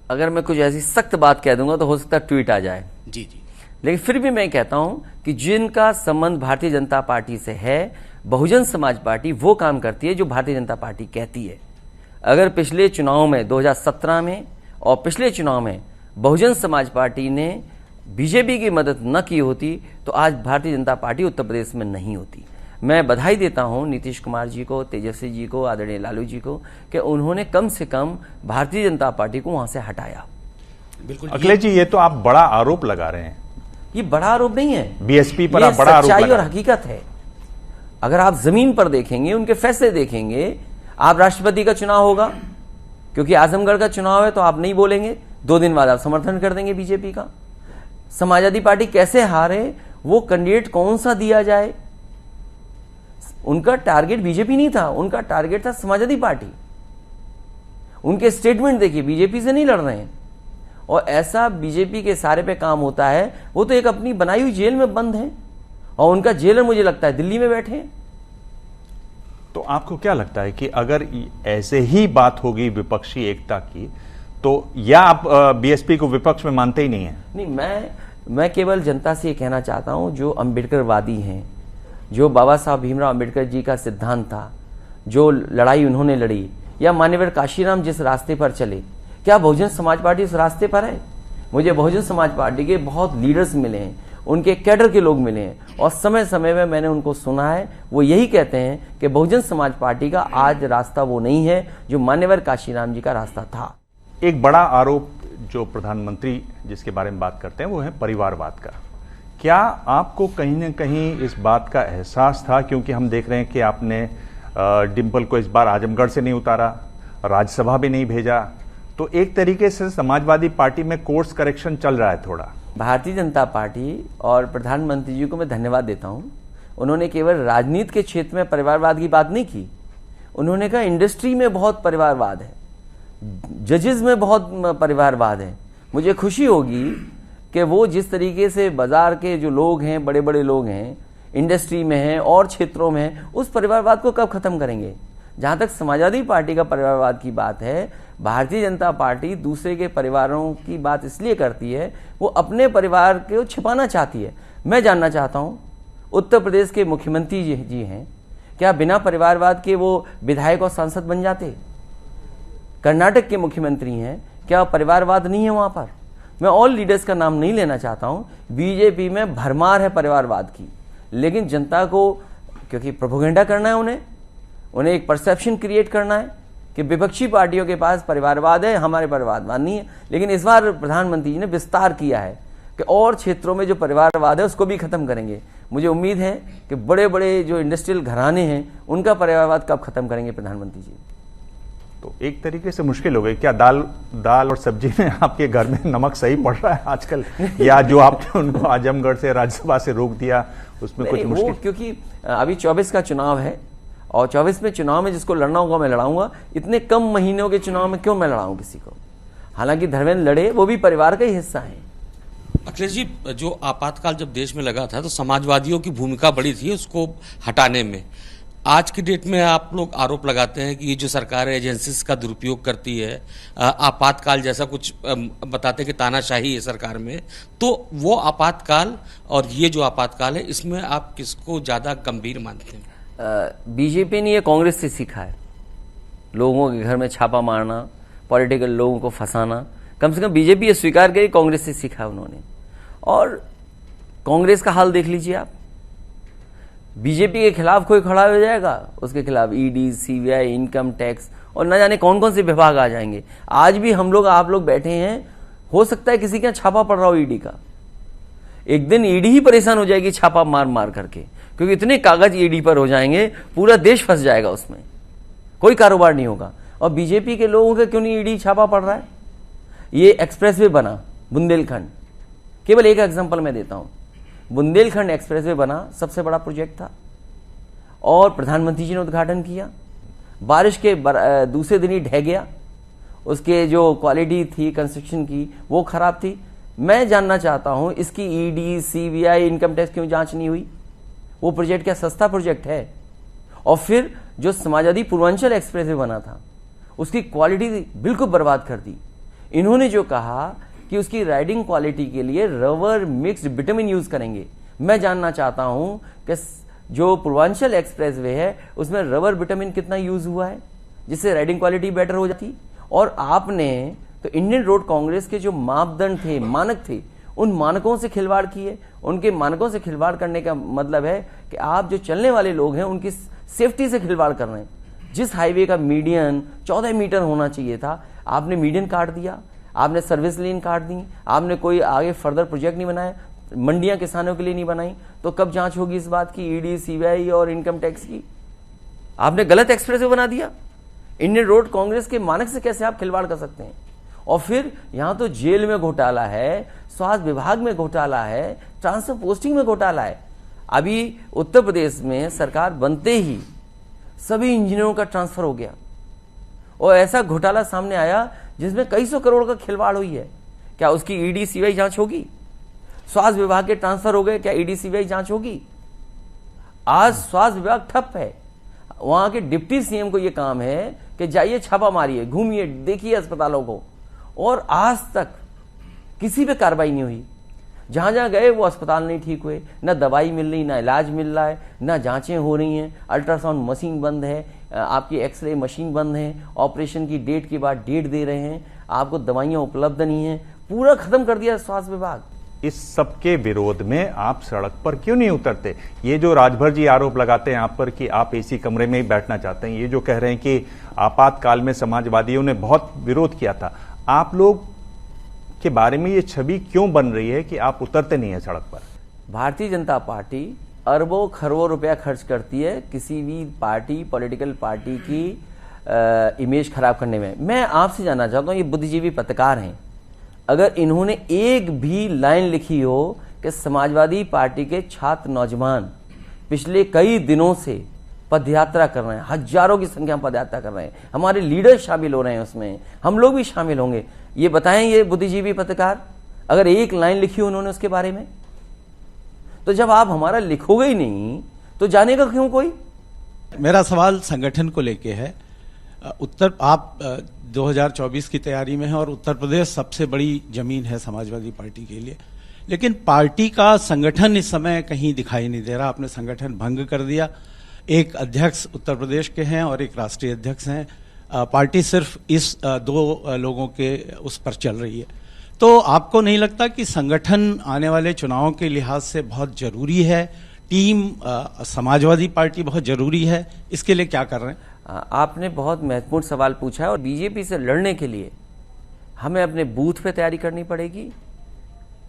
अगर मैं कुछ ऐसी सख्त बात कह दूंगा तो हो सकता है ट्वीट आ जाए। जी जी, लेकिन फिर भी मैं कहता हूं कि जिनका संबंध भारतीय जनता पार्टी से है, बहुजन समाज पार्टी वो काम करती है जो भारतीय जनता पार्टी कहती है। अगर पिछले चुनाव में 2017 में और पिछले चुनाव में बहुजन समाज पार्टी ने बीजेपी की मदद न की होती तो आज भारतीय जनता पार्टी उत्तर प्रदेश में नहीं होती। मैं बधाई देता हूं नीतीश कुमार जी को, तेजस्वी जी को, आदरणीय लालू जी को कि उन्होंने कम से कम भारतीय जनता पार्टी को वहां से हटाया। बिल्कुल। अखिलेश जी, ये तो आप बड़ा आरोप लगा रहे हैं। ये बड़ा आरोप नहीं है, बीएसपी पर आप बड़ा आरोप सच्चाई लगा और रहे हैं। हकीकत है। अगर आप जमीन पर देखेंगे, उनके फैसले देखेंगे, आप राष्ट्रपति का चुनाव होगा, क्योंकि आजमगढ़ का चुनाव है तो आप नहीं बोलेंगे, 2 दिन बाद आप समर्थन कर देंगे बीजेपी का। समाजवादी पार्टी कैसे हारे, वो कैंडिडेट कौन सा दिया जाए, उनका टारगेट बीजेपी नहीं था, उनका टारगेट था समाजवादी पार्टी। उनके स्टेटमेंट देखिए, बीजेपी से नहीं लड़ रहे हैं। और ऐसा बीजेपी के सारे पे काम होता है, वो तो एक अपनी बनाई हुई जेल में बंद है और उनका जेलर मुझे लगता है दिल्ली में बैठे हैं। तो आपको क्या लगता है कि अगर ऐसे ही बात होगी विपक्षी एकता की, तो या आप बीएसपी को विपक्ष में मानते ही नहीं है? नहीं, मैं केवल जनता से ये कहना चाहता हूं, जो अम्बेडकरवादी हैं, जो बाबा साहब भीमराव अम्बेडकर जी का सिद्धांत था, जो लड़ाई उन्होंने लड़ी, या मान्यवर काशीराम जिस रास्ते पर चले, क्या बहुजन समाज पार्टी उस रास्ते पर है? मुझे बहुजन समाज पार्टी के बहुत लीडर्स मिले हैं, उनके कैडर के लोग मिले हैं, और समय समय में मैंने उनको सुना है, वो यही कहते हैं कि बहुजन समाज पार्टी का आज रास्ता वो नहीं है जो मान्यवर काशीराम जी का रास्ता था। एक बड़ा आरोप जो प्रधानमंत्री जिसके बारे में बात करते हैं वो है परिवारवाद का। क्या आपको कहीं ना कहीं इस बात का एहसास था, क्योंकि हम देख रहे हैं कि आपने डिम्पल को इस बार आजमगढ़ से नहीं उतारा, राज्यसभा भी नहीं भेजा, तो एक तरीके से समाजवादी पार्टी में कोर्स करेक्शन चल रहा है थोड़ा? भारतीय जनता पार्टी और प्रधानमंत्री जी को मैं धन्यवाद देता हूं। उन्होंने केवल राजनीति के क्षेत्र में परिवारवाद की बात नहीं की, उन्होंने कहा इंडस्ट्री में बहुत परिवारवाद है, जजेस में बहुत परिवारवाद है। मुझे खुशी होगी कि वो जिस तरीके से बाजार के जो लोग हैं, बड़े बड़े लोग हैं, इंडस्ट्री में हैं और क्षेत्रों में हैं, उस परिवारवाद को कब खत्म करेंगे। जहां तक समाजवादी पार्टी का परिवारवाद की बात है, भारतीय जनता पार्टी दूसरे के परिवारों की बात इसलिए करती है, वो अपने परिवार को छिपाना चाहती है। मैं जानना चाहता हूं, उत्तर प्रदेश के मुख्यमंत्री जी हैं, क्या बिना परिवारवाद के वो विधायक और सांसद बन जाते? कर्नाटक के मुख्यमंत्री हैं, क्या परिवारवाद नहीं है वहां पर? मैं ऑल लीडर्स का नाम नहीं लेना चाहता हूं। बीजेपी में भरमार है परिवारवाद की, लेकिन जनता को क्योंकि प्रोपेगेंडा करना है, उन्हें एक परसेप्शन क्रिएट करना है कि विपक्षी पार्टियों के पास परिवारवाद है, हमारे परिवारवाद नहीं है। लेकिन इस बार प्रधानमंत्री जी ने विस्तार किया है कि और क्षेत्रों में जो परिवारवाद है उसको भी खत्म करेंगे। मुझे उम्मीद है कि बड़े बड़े जो इंडस्ट्रियल घराने हैं उनका परिवारवाद कब खत्म करेंगे प्रधानमंत्री जी। तो एक तरीके से मुश्किल हो गई क्या? दाल और सब्जी में आपके घर में नमक सही पड़ रहा है आजकल, या जो आपने उनको आजमगढ़ से राज्यसभा से रोक दिया उसमें कुछ मुश्किल? क्योंकि अभी 24 का चुनाव है और 24 में चुनाव में जिसको लड़ना होगा मैं लड़ाऊंगा। इतने कम महीनों के चुनाव में क्यों मैं लड़ाऊं किसी को? हालांकि धर्मेंद्र लड़े, वो भी परिवार का ही हिस्सा है। अखिलेश जी, जो आपातकाल जब देश में लगा था तो समाजवादियों की भूमिका बड़ी थी उसको हटाने में। आज की डेट में आप लोग आरोप लगाते हैं कि ये जो सरकार एजेंसीज का दुरुपयोग करती है, आपातकाल जैसा कुछ बताते हैं कि तानाशाही है सरकार में, तो वो आपातकाल और ये जो आपातकाल है इसमें आप किसको ज़्यादा गंभीर मानते हैं? बीजेपी ने ये कांग्रेस से सीखा है, लोगों के घर में छापा मारना, पॉलिटिकल लोगों को फंसाना। कम से कम बीजेपी ये स्वीकार करी, कांग्रेस से सीखा है उन्होंने। और कांग्रेस का हाल देख लीजिए आप, बीजेपी के खिलाफ कोई खड़ा हो जाएगा, उसके खिलाफ ईडी, सीबीआई, इनकम टैक्स और न जाने कौन कौन से विभाग आ जाएंगे। आज भी हम लोग, आप लोग बैठे हैं, हो सकता है किसी के यहाँ छापा पड़ रहा हो ईडी का। एक दिन ईडी ही परेशान हो जाएगी छापा मार मार करके, क्योंकि इतने कागज ईडी पर हो जाएंगे, पूरा देश फंस जाएगा उसमें, कोई कारोबार नहीं होगा। और बीजेपी के लोगों का क्यों नहीं ईडी छापा पड़ रहा है? ये एक्सप्रेसवे बना बुंदेलखंड, केवल एक एग्जांपल मैं देता हूं। बुंदेलखंड एक्सप्रेसवे बना, सबसे बड़ा प्रोजेक्ट था और प्रधानमंत्री जी ने उद्घाटन किया। बारिश के दूसरे दिन ही ढह गया, उसके जो क्वालिटी थी कंस्ट्रक्शन की वो खराब थी। मैं जानना चाहता हूं इसकी ईडी, सीबीआई, इनकम टैक्स क्यों जांच नहीं हुई? वो प्रोजेक्ट क्या सस्ता प्रोजेक्ट है? और फिर जो समाजवादी पूर्वांचल एक्सप्रेसवे बना था उसकी क्वालिटी बिल्कुल बर्बाद कर दी। इन्होंने जो कहा कि उसकी राइडिंग क्वालिटी के लिए रबर मिक्स्ड विटामिन यूज करेंगे। मैं जानना चाहता हूं कि जो पूर्वांचल एक्सप्रेसवे है उसमें रबर विटामिन कितना यूज हुआ है जिससे राइडिंग क्वालिटी बेटर हो जाती। और आपने तो इंडियन रोड कांग्रेस के जो मापदंड थे, मानक थे, उन मानकों से खिलवाड़ किए। उनके मानकों से खिलवाड़ करने का मतलब है कि आप जो चलने वाले लोग हैं उनकी सेफ्टी से खिलवाड़ कर रहे हैं। जिस हाईवे का मीडियन 14 मीटर होना चाहिए था, आपने मीडियन काट दिया, आपने सर्विस लेन काट दी, आपने कोई आगे फर्दर प्रोजेक्ट नहीं बनाया, मंडियां किसानों के लिए नहीं बनाई। तो कब जांच होगी इस बात की, ईडी, सीबीआई और इनकम टैक्स की? आपने गलत एक्सप्रेसवे बना दिया। इंडियन रोड कांग्रेस के मानक से कैसे आप खिलवाड़ कर सकते हैं? और फिर यहां तो जेल में घोटाला है, स्वास्थ्य विभाग में घोटाला है, ट्रांसफर पोस्टिंग में घोटाला है। अभी उत्तर प्रदेश में सरकार बनते ही सभी इंजीनियरों का ट्रांसफर हो गया और ऐसा घोटाला सामने आया जिसमें कई सौ करोड़ का खिलवाड़ हुई है। क्या उसकी ईडी, सीबीआई जांच होगी? स्वास्थ्य विभाग के ट्रांसफर हो गए, क्या ईडी, सीबीआई जांच होगी? आज स्वास्थ्य विभाग ठप है। वहां के डिप्टी सीएम को यह काम है कि जाइए छापा मारिए, घूमिए, देखिए अस्पतालों को, और आज तक किसी पे कार्रवाई नहीं हुई। जहां जहां गए वो अस्पताल नहीं ठीक हुए, ना दवाई मिल रही, ना इलाज मिल रहा है, ना जांचें हो रही हैं, अल्ट्रासाउंड मशीन बंद है, आपकी एक्सरे मशीन बंद है, ऑपरेशन की डेट के बाद डेट दे रहे हैं, आपको दवाइयां उपलब्ध नहीं है, पूरा खत्म कर दिया स्वास्थ्य विभाग। इस सब के विरोध में आप सड़क पर क्यों नहीं उतरते? ये जो राजभर जी आरोप लगाते हैं आप पर कि आप एसी कमरे में ही बैठना चाहते हैं, ये जो कह रहे हैं कि आपातकाल में समाजवादियों ने बहुत विरोध किया था, आप लोग के बारे में ये छवि क्यों बन रही है कि आप उतरते नहीं है सड़क पर? भारतीय जनता पार्टी अरबों खरबों रुपया खर्च करती है किसी भी पार्टी, पॉलिटिकल पार्टी की इमेज खराब करने में। मैं आपसे जानना चाहता हूं, ये बुद्धिजीवी पत्रकार हैं, अगर इन्होंने एक भी लाइन लिखी हो कि समाजवादी पार्टी के छात्र नौजवान पिछले कई दिनों से पदयात्रा कर रहे हैं, हजारों की संख्या में पदयात्रा कर रहे हैं, हमारे लीडर शामिल हो रहे हैं उसमें, हम लोग भी शामिल होंगे, ये बताएं ये बुद्धिजीवी पत्रकार, अगर एक लाइन लिखी हो उन्होंने उसके बारे में? तो जब आप हमारा लिखोगे ही नहीं तो जानेगा क्यों कोई? मेरा सवाल संगठन को लेके है। आप 2024 की तैयारी में हैं और उत्तर प्रदेश सबसे बड़ी जमीन है समाजवादी पार्टी के लिए, लेकिन पार्टी का संगठन इस समय कहीं दिखाई नहीं दे रहा। आपने संगठन भंग कर दिया। एक अध्यक्ष उत्तर प्रदेश के हैं और एक राष्ट्रीय अध्यक्ष हैं। पार्टी सिर्फ इस दो लोगों के उस पर चल रही है। तो आपको नहीं लगता कि संगठन आने वाले चुनावों के लिहाज से बहुत जरूरी है? टीम समाजवादी पार्टी बहुत जरूरी है, इसके लिए क्या कर रहे हैं? आपने बहुत महत्वपूर्ण सवाल पूछा है और बीजेपी से लड़ने के लिए हमें अपने बूथ पे तैयारी करनी पड़ेगी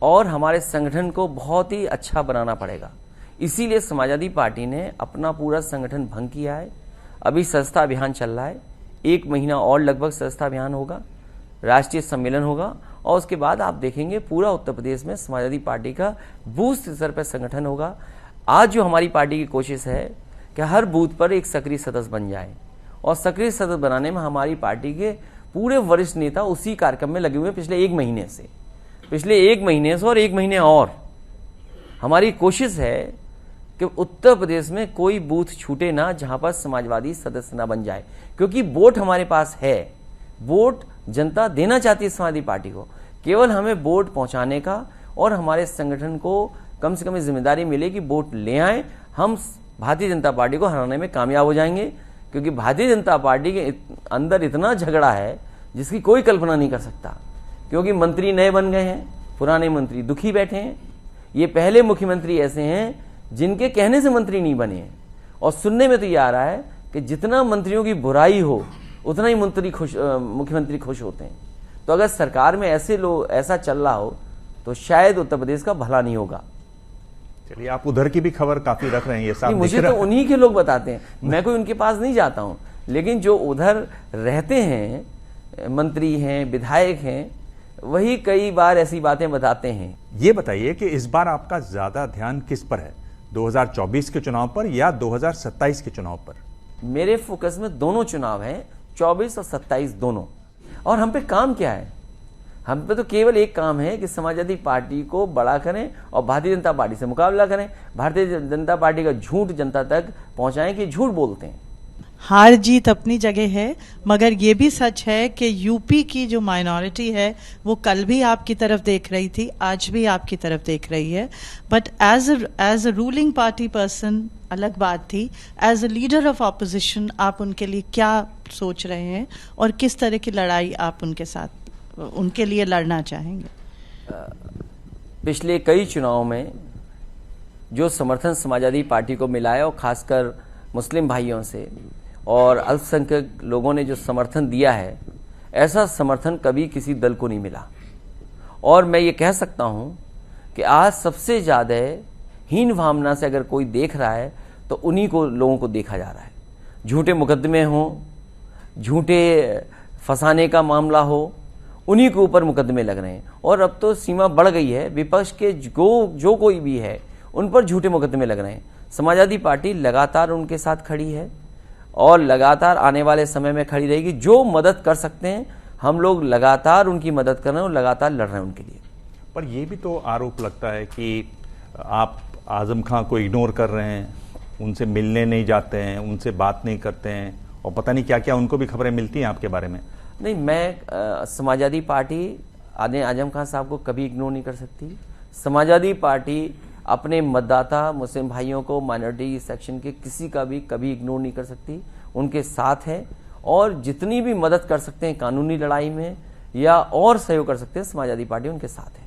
और हमारे संगठन को बहुत ही अच्छा बनाना पड़ेगा। इसीलिए समाजवादी पार्टी ने अपना पूरा संगठन भंग किया है। अभी सदस्यता अभियान चल रहा है, 1 महीना और लगभग सदस्यता अभियान होगा, राष्ट्रीय सम्मेलन होगा और उसके बाद आप देखेंगे पूरा उत्तर प्रदेश में समाजवादी पार्टी का बूथ स्तर पर संगठन होगा। आज जो हमारी पार्टी की कोशिश है कि हर बूथ पर एक सक्रिय सदस्य बन जाए और सक्रिय सदस्य बनाने में हमारी पार्टी के पूरे वरिष्ठ नेता उसी कार्यक्रम में लगे हुए पिछले 1 महीने से और 1 महीने और हमारी कोशिश है कि उत्तर प्रदेश में कोई बूथ छूटे ना जहां पर समाजवादी सदस्य ना बन जाए, क्योंकि वोट हमारे पास है, वोट जनता देना चाहती है समाजवादी पार्टी को, केवल हमें वोट पहुंचाने का और हमारे संगठन को कम से कम जिम्मेदारी मिले कि वोट ले आए। हम भारतीय जनता पार्टी को हराने में कामयाब हो जाएंगे, क्योंकि भारतीय जनता पार्टी के अंदर इतना झगड़ा है जिसकी कोई कल्पना नहीं कर सकता। क्योंकि मंत्री नए बन गए हैं, पुराने मंत्री दुखी बैठे हैं। ये पहले मुख्यमंत्री ऐसे हैं जिनके कहने से मंत्री नहीं बने हैं और सुनने में तो ये आ रहा है कि जितना मंत्रियों की बुराई हो उतना ही मुख्यमंत्री खुश होते हैं। तो अगर सरकार में ऐसा चल रहा हो तो शायद उत्तर प्रदेश का भला नहीं होगा। चलिए, आप उधर की भी खबर काफी रख रहे हैं, ये साफ मुझे तो उन्हीं के लोग बताते हैं, मैं कोई उनके पास नहीं जाता हूं, लेकिन जो उधर रहते हैं, मंत्री हैं, विधायक हैं, वही कई बार ऐसी बातें बताते हैं। ये बताइए कि इस बार आपका ज्यादा ध्यान किस पर है, 2024 के चुनाव पर या 2027 के चुनाव पर? मेरे फोकस में दोनों चुनाव हैं, 24 और 27 दोनों। और हम पे काम क्या है? हम पे तो केवल एक काम है कि समाजवादी पार्टी को बड़ा करें और भारतीय जनता पार्टी से मुकाबला करें। भारतीय जनता पार्टी का झूठ जनता तक पहुंचाएं कि झूठ बोलते हैं। हार जीत अपनी जगह है, मगर ये भी सच है कि यूपी की जो माइनॉरिटी है वो कल भी आपकी तरफ देख रही थी, आज भी आपकी तरफ देख रही है। But as a ruling party person अलग बात थी, as a leader of opposition आप उनके लिए क्या सोच रहे हैं और किस तरह की लड़ाई आप उनके लिए लड़ना चाहेंगे? पिछले कई चुनाव में जो समर्थन समाजवादी पार्टी को मिला है और खासकर मुस्लिम भाइयों से और अल्पसंख्यक लोगों ने जो समर्थन दिया है, ऐसा समर्थन कभी किसी दल को नहीं मिला। और मैं ये कह सकता हूं कि आज सबसे ज़्यादा हीन भावना से अगर कोई देख रहा है तो उन्हीं को लोगों को देखा जा रहा है। झूठे मुकदमे हों, झूठे फंसाने का मामला हो, उन्हीं के ऊपर मुकदमे लग रहे हैं। और अब तो सीमा बढ़ गई है, विपक्ष के जो कोई भी है उन पर झूठे मुकदमे लग रहे हैं। समाजवादी पार्टी लगातार उनके साथ खड़ी है और लगातार आने वाले समय में खड़ी रहेगी। जो मदद कर सकते हैं हम लोग लगातार उनकी मदद कर रहे हैं और लगातार लड़ रहे हैं उनके लिए। पर यह भी तो आरोप लगता है कि आप आजम खां को इग्नोर कर रहे हैं, उनसे मिलने नहीं जाते हैं, उनसे बात नहीं करते हैं और पता नहीं क्या क्या उनको भी खबरें मिलती हैं आपके बारे में। नहीं, मैं समाजवादी पार्टी आजम खां साहब को कभी इग्नोर नहीं कर सकती। समाजवादी पार्टी अपने मतदाता मुस्लिम भाइयों को, माइनॉरिटी सेक्शन के किसी का भी कभी इग्नोर नहीं कर सकती, उनके साथ है। और जितनी भी मदद कर सकते हैं कानूनी लड़ाई में या और सहयोग कर सकते हैं, समाजवादी पार्टी उनके साथ है।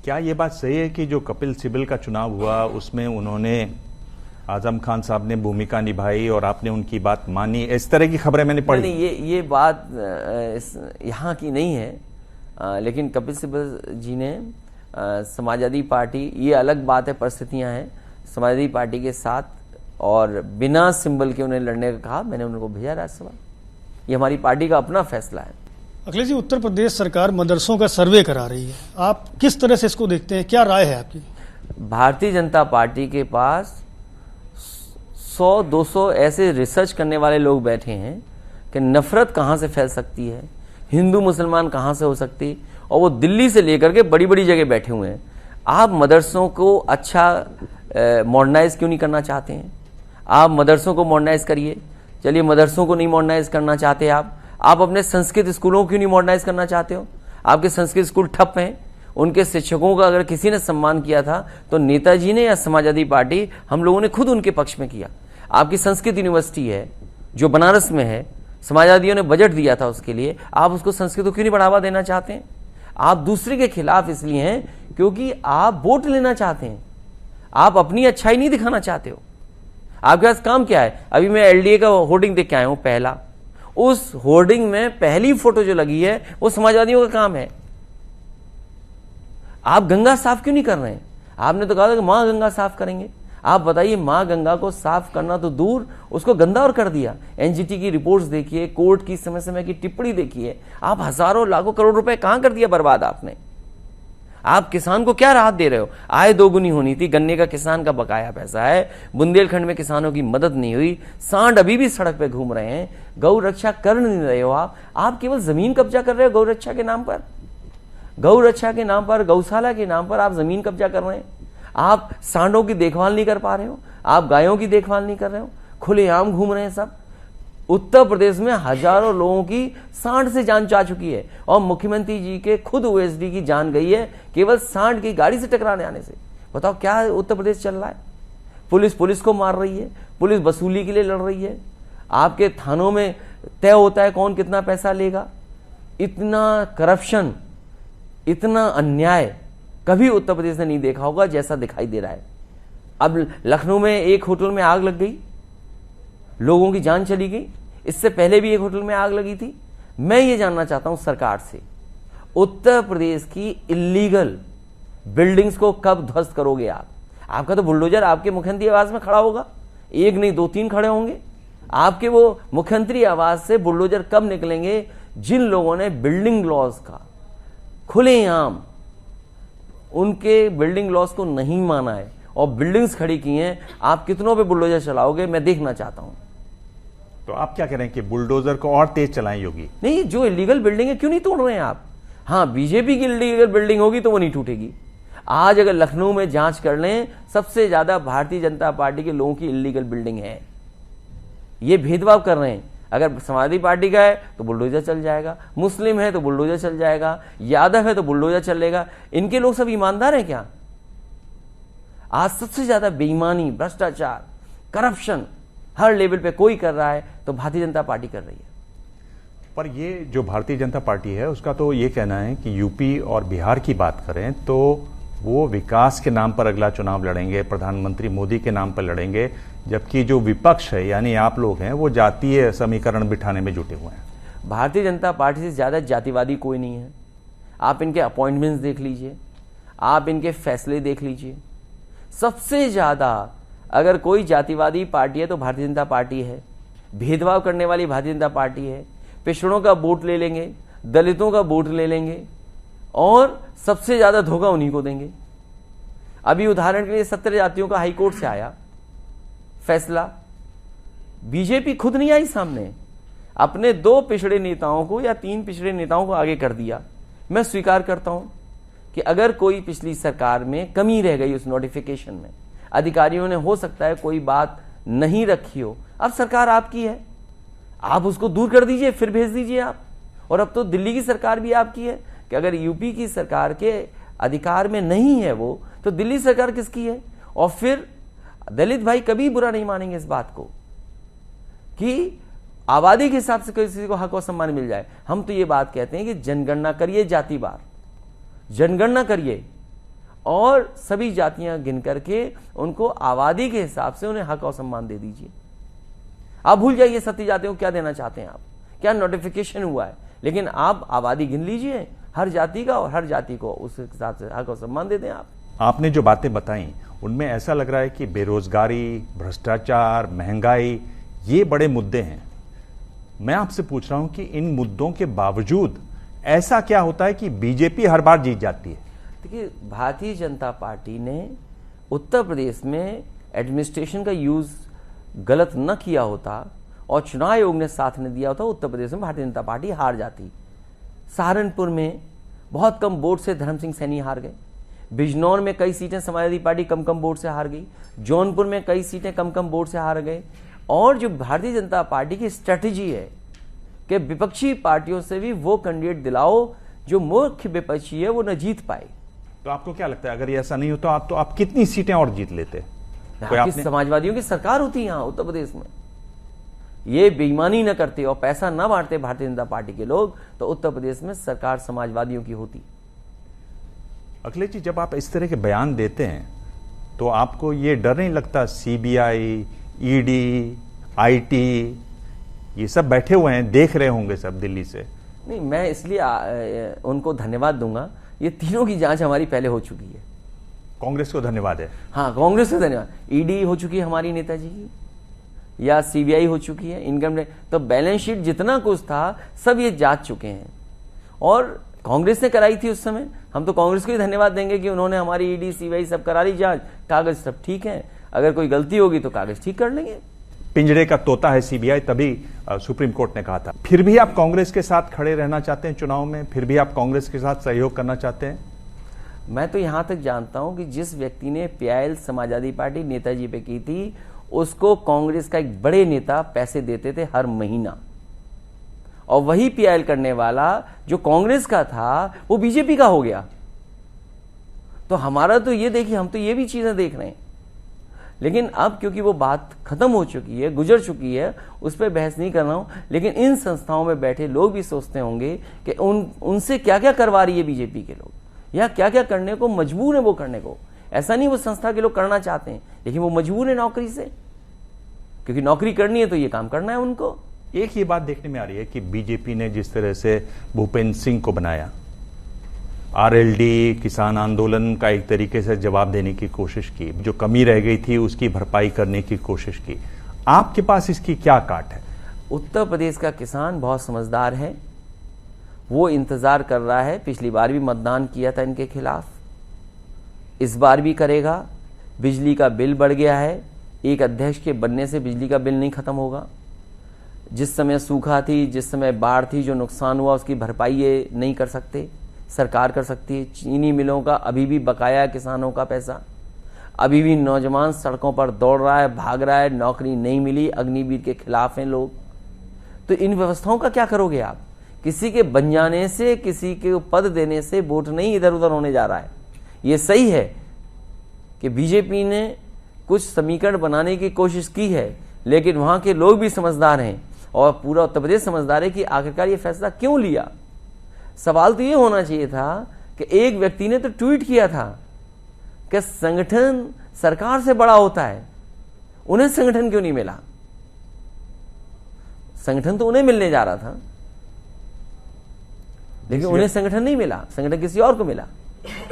क्या ये बात सही है कि जो कपिल सिब्बल का चुनाव हुआ उसमें उन्होंने आजम खान साहब ने भूमिका निभाई और आपने उनकी बात मानी? इस तरह की खबरें मैंने पढ़ी। नहीं, ये बात यहाँ की नहीं है, लेकिन कपिल सिब्बल जी ने समाजवादी पार्टी, ये अलग बात है, परिस्थितियां हैं, समाजवादी पार्टी के साथ और बिना सिंबल के उन्हें लड़ने का कहा। मैंने उनको भेजा राज्यसभा। ये हमारी पार्टी का अपना फैसला है। अखिलेश जी, उत्तर प्रदेश सरकार मदरसों का सर्वे करा रही है, आप किस तरह से इसको देखते हैं, क्या राय है आपकी? भारतीय जनता पार्टी के पास 100-200 ऐसे रिसर्च करने वाले लोग बैठे हैं कि नफरत कहाँ से फैल सकती है, हिंदू मुसलमान कहाँ से हो सकती है, और वो दिल्ली से लेकर के बड़ी बड़ी जगह बैठे हुए हैं। आप मदरसों को अच्छा मॉडर्नाइज क्यों नहीं करना चाहते हैं? आप मदरसों को मॉडर्नाइज करिए। चलिए, मदरसों को नहीं मॉडर्नाइज करना चाहते आप अपने संस्कृत स्कूलों को क्यों नहीं मॉडर्नाइज करना चाहते हो? आपके संस्कृत स्कूल ठप हैं। उनके शिक्षकों का अगर किसी ने सम्मान किया था तो नेताजी ने या समाजवादी पार्टी, हम लोगों ने खुद उनके पक्ष में किया। आपकी संस्कृत यूनिवर्सिटी है जो बनारस में है, समाजवादियों ने बजट दिया था उसके लिए, आप उसको संस्कृत को क्यों नहीं बढ़ावा देना चाहते हैं? आप दूसरे के खिलाफ इसलिए हैं क्योंकि आप वोट लेना चाहते हैं, आप अपनी अच्छाई नहीं दिखाना चाहते हो। आपके पास काम क्या है? अभी मैं एलडीए का होर्डिंग देख के आया हूं पहला, उस होर्डिंग में पहली फोटो जो लगी है वो समाजवादियों का काम है। आप गंगा साफ क्यों नहीं कर रहे हैं? आपने तो कहा था कि मां गंगा साफ करेंगे। आप बताइए, मां गंगा को साफ करना तो दूर, उसको गंदा और कर दिया। एनजीटी की रिपोर्ट्स देखिए, कोर्ट की समय समय की टिप्पणी देखिए, आप हजारों लाखों करोड़ रुपए कहां कर दिया बर्बाद आपने। आप किसान को क्या राहत दे रहे हो? आय दोगुनी होनी थी, गन्ने का किसान का बकाया पैसा है, बुंदेलखंड में किसानों की मदद नहीं हुई, सांड अभी भी सड़क पे घूम रहे हैं, गौ रक्षा कर नहीं रहे हो आप केवल जमीन कब्जा कर रहे हो गौ रक्षा के नाम पर। गौ रक्षा के नाम पर, गौशाला के नाम पर आप जमीन कब्जा कर रहे हैं। आप सांडों की देखभाल नहीं कर पा रहे हो, आप गायों की देखभाल नहीं कर रहे हो, खुलेआम घूम रहे हैं सब। उत्तर प्रदेश में हजारों लोगों की सांड से जान जा चुकी है और मुख्यमंत्री जी के खुद ओएसडी की जान गई है केवल सांड की गाड़ी से टकराने आने से। बताओ क्या उत्तर प्रदेश चल रहा है? पुलिस को मार रही है, पुलिस वसूली के लिए लड़ रही है, आपके थानों में तय होता है कौन कितना पैसा लेगा। इतना करप्शन, इतना अन्याय कभी उत्तर प्रदेश ने नहीं देखा होगा जैसा दिखाई दे रहा है। अब लखनऊ में एक होटल में आग लग गई, लोगों की जान चली गई। इससे पहले भी एक होटल में आग लगी थी। मैं ये जानना चाहता हूं सरकार से, उत्तर प्रदेश की इलीगल बिल्डिंग्स को कब ध्वस्त करोगे आप? आपका तो बुलडोजर आपके मुख्यमंत्री आवास में खड़ा होगा, एक नहीं 2-3 खड़े होंगे। आपके वो मुख्यमंत्री आवास से बुलडोजर कब निकलेंगे जिन लोगों ने बिल्डिंग लॉज का खुलेआम उनके बिल्डिंग लॉज को नहीं माना है और बिल्डिंग्स खड़ी की हैं? आप कितनों पे बुलडोजर चलाओगे? मैं देखना चाहता हूं। तो आप क्या कह रहे हैं कि बुलडोजर को और तेज चलाएं योगी? नहीं, जो इलीगल बिल्डिंग है क्यों नहीं तोड़ रहे हैं आप? हाँ, बीजेपी की इलीगल बिल्डिंग होगी तो वो नहीं टूटेगी। आज अगर लखनऊ में जांच कर लें, सबसे ज्यादा भारतीय जनता पार्टी के लोगों की इलीगल बिल्डिंग है। ये भेदभाव कर रहे हैं। अगर समाजवादी पार्टी का है तो बुलडोजर चल जाएगा, मुस्लिम है तो बुलडोजर चल जाएगा, यादव है तो बुलडोजर चलेगा। इनके लोग सब ईमानदार हैं क्या? आज सबसे ज्यादा बेईमानी, भ्रष्टाचार, करप्शन हर लेवल पे कोई कर रहा है तो भारतीय जनता पार्टी कर रही है। पर ये जो भारतीय जनता पार्टी है उसका तो ये कहना है कि यूपी और बिहार की बात करें तो वो विकास के नाम पर अगला चुनाव लड़ेंगे, प्रधानमंत्री मोदी के नाम पर लड़ेंगे, जबकि जो विपक्ष है यानी आप लोग हैं वो जातीय समीकरण बिठाने में जुटे हुए हैं। भारतीय जनता पार्टी से ज्यादा जातिवादी कोई नहीं है। आप इनके अपॉइंटमेंट्स देख लीजिए, आप इनके फैसले देख लीजिए। सबसे ज्यादा अगर कोई जातिवादी पार्टी है तो भारतीय जनता पार्टी है। भेदभाव करने वाली भारतीय जनता पार्टी है। पिछड़ों का वोट ले लेंगे, दलितों का वोट ले लेंगे और सबसे ज्यादा धोखा उन्हीं को देंगे। अभी उदाहरण के लिए 17 जातियों का हाईकोर्ट से आया फैसला, बीजेपी खुद नहीं आई सामने, अपने 2 पिछड़े नेताओं को या 3 पिछड़े नेताओं को आगे कर दिया। मैं स्वीकार करता हूं कि अगर कोई पिछली सरकार में कमी रह गई उस नोटिफिकेशन में, अधिकारियों ने हो सकता है कोई बात नहीं रखी हो, अब सरकार आपकी है, आप उसको दूर कर दीजिए, फिर भेज दीजिए आप। और अब तो दिल्ली की सरकार भी आपकी है कि अगर यूपी की सरकार के अधिकार में नहीं है वो, तो दिल्ली सरकार किसकी है? और फिर दलित भाई कभी बुरा नहीं मानेंगे इस बात को कि आबादी के हिसाब से किसी को हक और सम्मान मिल जाए। हम तो ये बात कहते हैं कि जनगणना करिए, जातिवार जनगणना करिए और सभी जातियां गिन करके उनको आबादी के हिसाब से उन्हें हक और सम्मान दे दीजिए। आप भूल जाइए 7 जातियों को क्या देना चाहते हैं आप, क्या नोटिफिकेशन हुआ है, लेकिन आप आबादी गिन लीजिए हर जाति का और हर जाति को उस हिसाब से हक और सम्मान दे दें आप। आपने जो बातें बताई उनमें ऐसा लग रहा है कि बेरोजगारी, भ्रष्टाचार, महंगाई ये बड़े मुद्दे हैं। मैं आपसे पूछ रहा हूं कि इन मुद्दों के बावजूद ऐसा क्या होता है कि बीजेपी हर बार जीत जाती है? देखिए, भारतीय जनता पार्टी ने उत्तर प्रदेश में एडमिनिस्ट्रेशन का यूज गलत न किया होता और चुनाव आयोग ने साथ न दिया होता, उत्तर प्रदेश में भारतीय जनता पार्टी हार जाती। सहारनपुर में बहुत कम वोट से धर्म सिंह सैनी हार गए, बिजनौर में कई सीटें समाजवादी पार्टी कम कम वोट से हार गई, जौनपुर में कई सीटें कम कम वोट से हार गए। और जो भारतीय जनता पार्टी की स्ट्रेटजी है कि विपक्षी पार्टियों से भी वो कैंडिडेट दिलाओ जो मुख्य विपक्षी है वो न जीत पाए। तो आपको क्या लगता है, अगर ये ऐसा नहीं होता तो आप कितनी सीटें और जीत लेते? समाजवादियों की सरकार होती यहाँ उत्तर प्रदेश में, ये बेईमानी न करते और पैसा न बांटते भारतीय जनता पार्टी के लोग, तो उत्तर प्रदेश में सरकार समाजवादियों की होती। अखिलेश जी, जब आप इस तरह के बयान देते हैं तो आपको ये डर नहीं लगता सीबीआई, ईडी, आईटी ये सब बैठे हुए हैं, देख रहे होंगे सब दिल्ली से? नहीं, मैं इसलिए उनको धन्यवाद दूंगा, ये तीनों की जांच हमारी पहले हो चुकी है। कांग्रेस को धन्यवाद है। हाँ, कांग्रेस को धन्यवाद। ईडी हो चुकी है हमारी नेताजी की, या सीबीआई हो चुकी है, इनकम टैक्स, तो बैलेंस शीट जितना कुछ था सब ये जांच चुके हैं। और कांग्रेस ने कराई थी उस समय, हम तो कांग्रेस को ही धन्यवाद देंगे कि उन्होंने हमारी ईडी सीबीआई सब करा ली जांच, कागज सब ठीक है, अगर कोई गलती होगी तो कागज ठीक कर लेंगे। पिंजड़े का तोता है सीबीआई, तभी सुप्रीम कोर्ट ने कहा था। फिर भी आप कांग्रेस के साथ खड़े रहना चाहते हैं चुनाव में? फिर भी आप कांग्रेस के साथ सहयोग करना चाहते हैं? मैं तो यहां तक जानता हूं कि जिस व्यक्ति ने पीआईएल समाजवादी पार्टी नेताजी पे की थी, उसको कांग्रेस का एक बड़े नेता पैसे देते थे हर महीना, और वही पीआईएल करने वाला जो कांग्रेस का था वो बीजेपी का हो गया। तो हमारा तो ये देखिए, हम तो ये भी चीजें देख रहे हैं, लेकिन अब क्योंकि वो बात खत्म हो चुकी है, गुजर चुकी है, उस पर बहस नहीं कर रहा हूं। लेकिन इन संस्थाओं में बैठे लोग भी सोचते होंगे कि उनसे क्या क्या करवा रही है बीजेपी के लोग, या क्या क्या करने को मजबूर है वो करने को। ऐसा नहीं वो संस्था के लोग करना चाहते हैं, लेकिन वो मजबूर है नौकरी से, क्योंकि नौकरी करनी है तो ये काम करना है उनको। एक ही बात देखने में आ रही है कि बीजेपी ने जिस तरह से भूपेंद्र सिंह को बनाया, आरएलडी किसान आंदोलन का एक तरीके से जवाब देने की कोशिश की, जो कमी रह गई थी उसकी भरपाई करने की कोशिश की, आपके पास इसकी क्या काट है? उत्तर प्रदेश का किसान बहुत समझदार है, वो इंतजार कर रहा है। पिछली बार भी मतदान किया था इनके खिलाफ, इस बार भी करेगा। बिजली का बिल बढ़ गया है, एक अध्यक्ष के बनने से बिजली का बिल नहीं खत्म होगा। जिस समय सूखा थी, जिस समय बाढ़ थी, जो नुकसान हुआ उसकी भरपाई ये नहीं कर सकते, सरकार कर सकती है। चीनी मिलों का अभी भी बकाया है किसानों का पैसा, अभी भी नौजवान सड़कों पर दौड़ रहा है, भाग रहा है, नौकरी नहीं मिली, अग्निवीर के खिलाफ हैं लोग। तो इन व्यवस्थाओं का क्या करोगे आप? किसी के बन जाने से, किसी के पद देने से वोट नहीं इधर उधर होने जा रहा है। ये सही है कि बीजेपी ने कुछ समीकरण बनाने की कोशिश की है, लेकिन वहां के लोग भी समझदार हैं और पूरा उत्तर प्रदेश समझदार है कि आखिरकार ये फैसला क्यों लिया। सवाल तो ये होना चाहिए था कि एक व्यक्ति ने तो ट्वीट किया था कि संगठन सरकार से बड़ा होता है, उन्हें संगठन क्यों नहीं मिला? संगठन तो उन्हें मिलने जा रहा था, लेकिन उन्हें संगठन नहीं मिला, संगठन किसी और को मिला।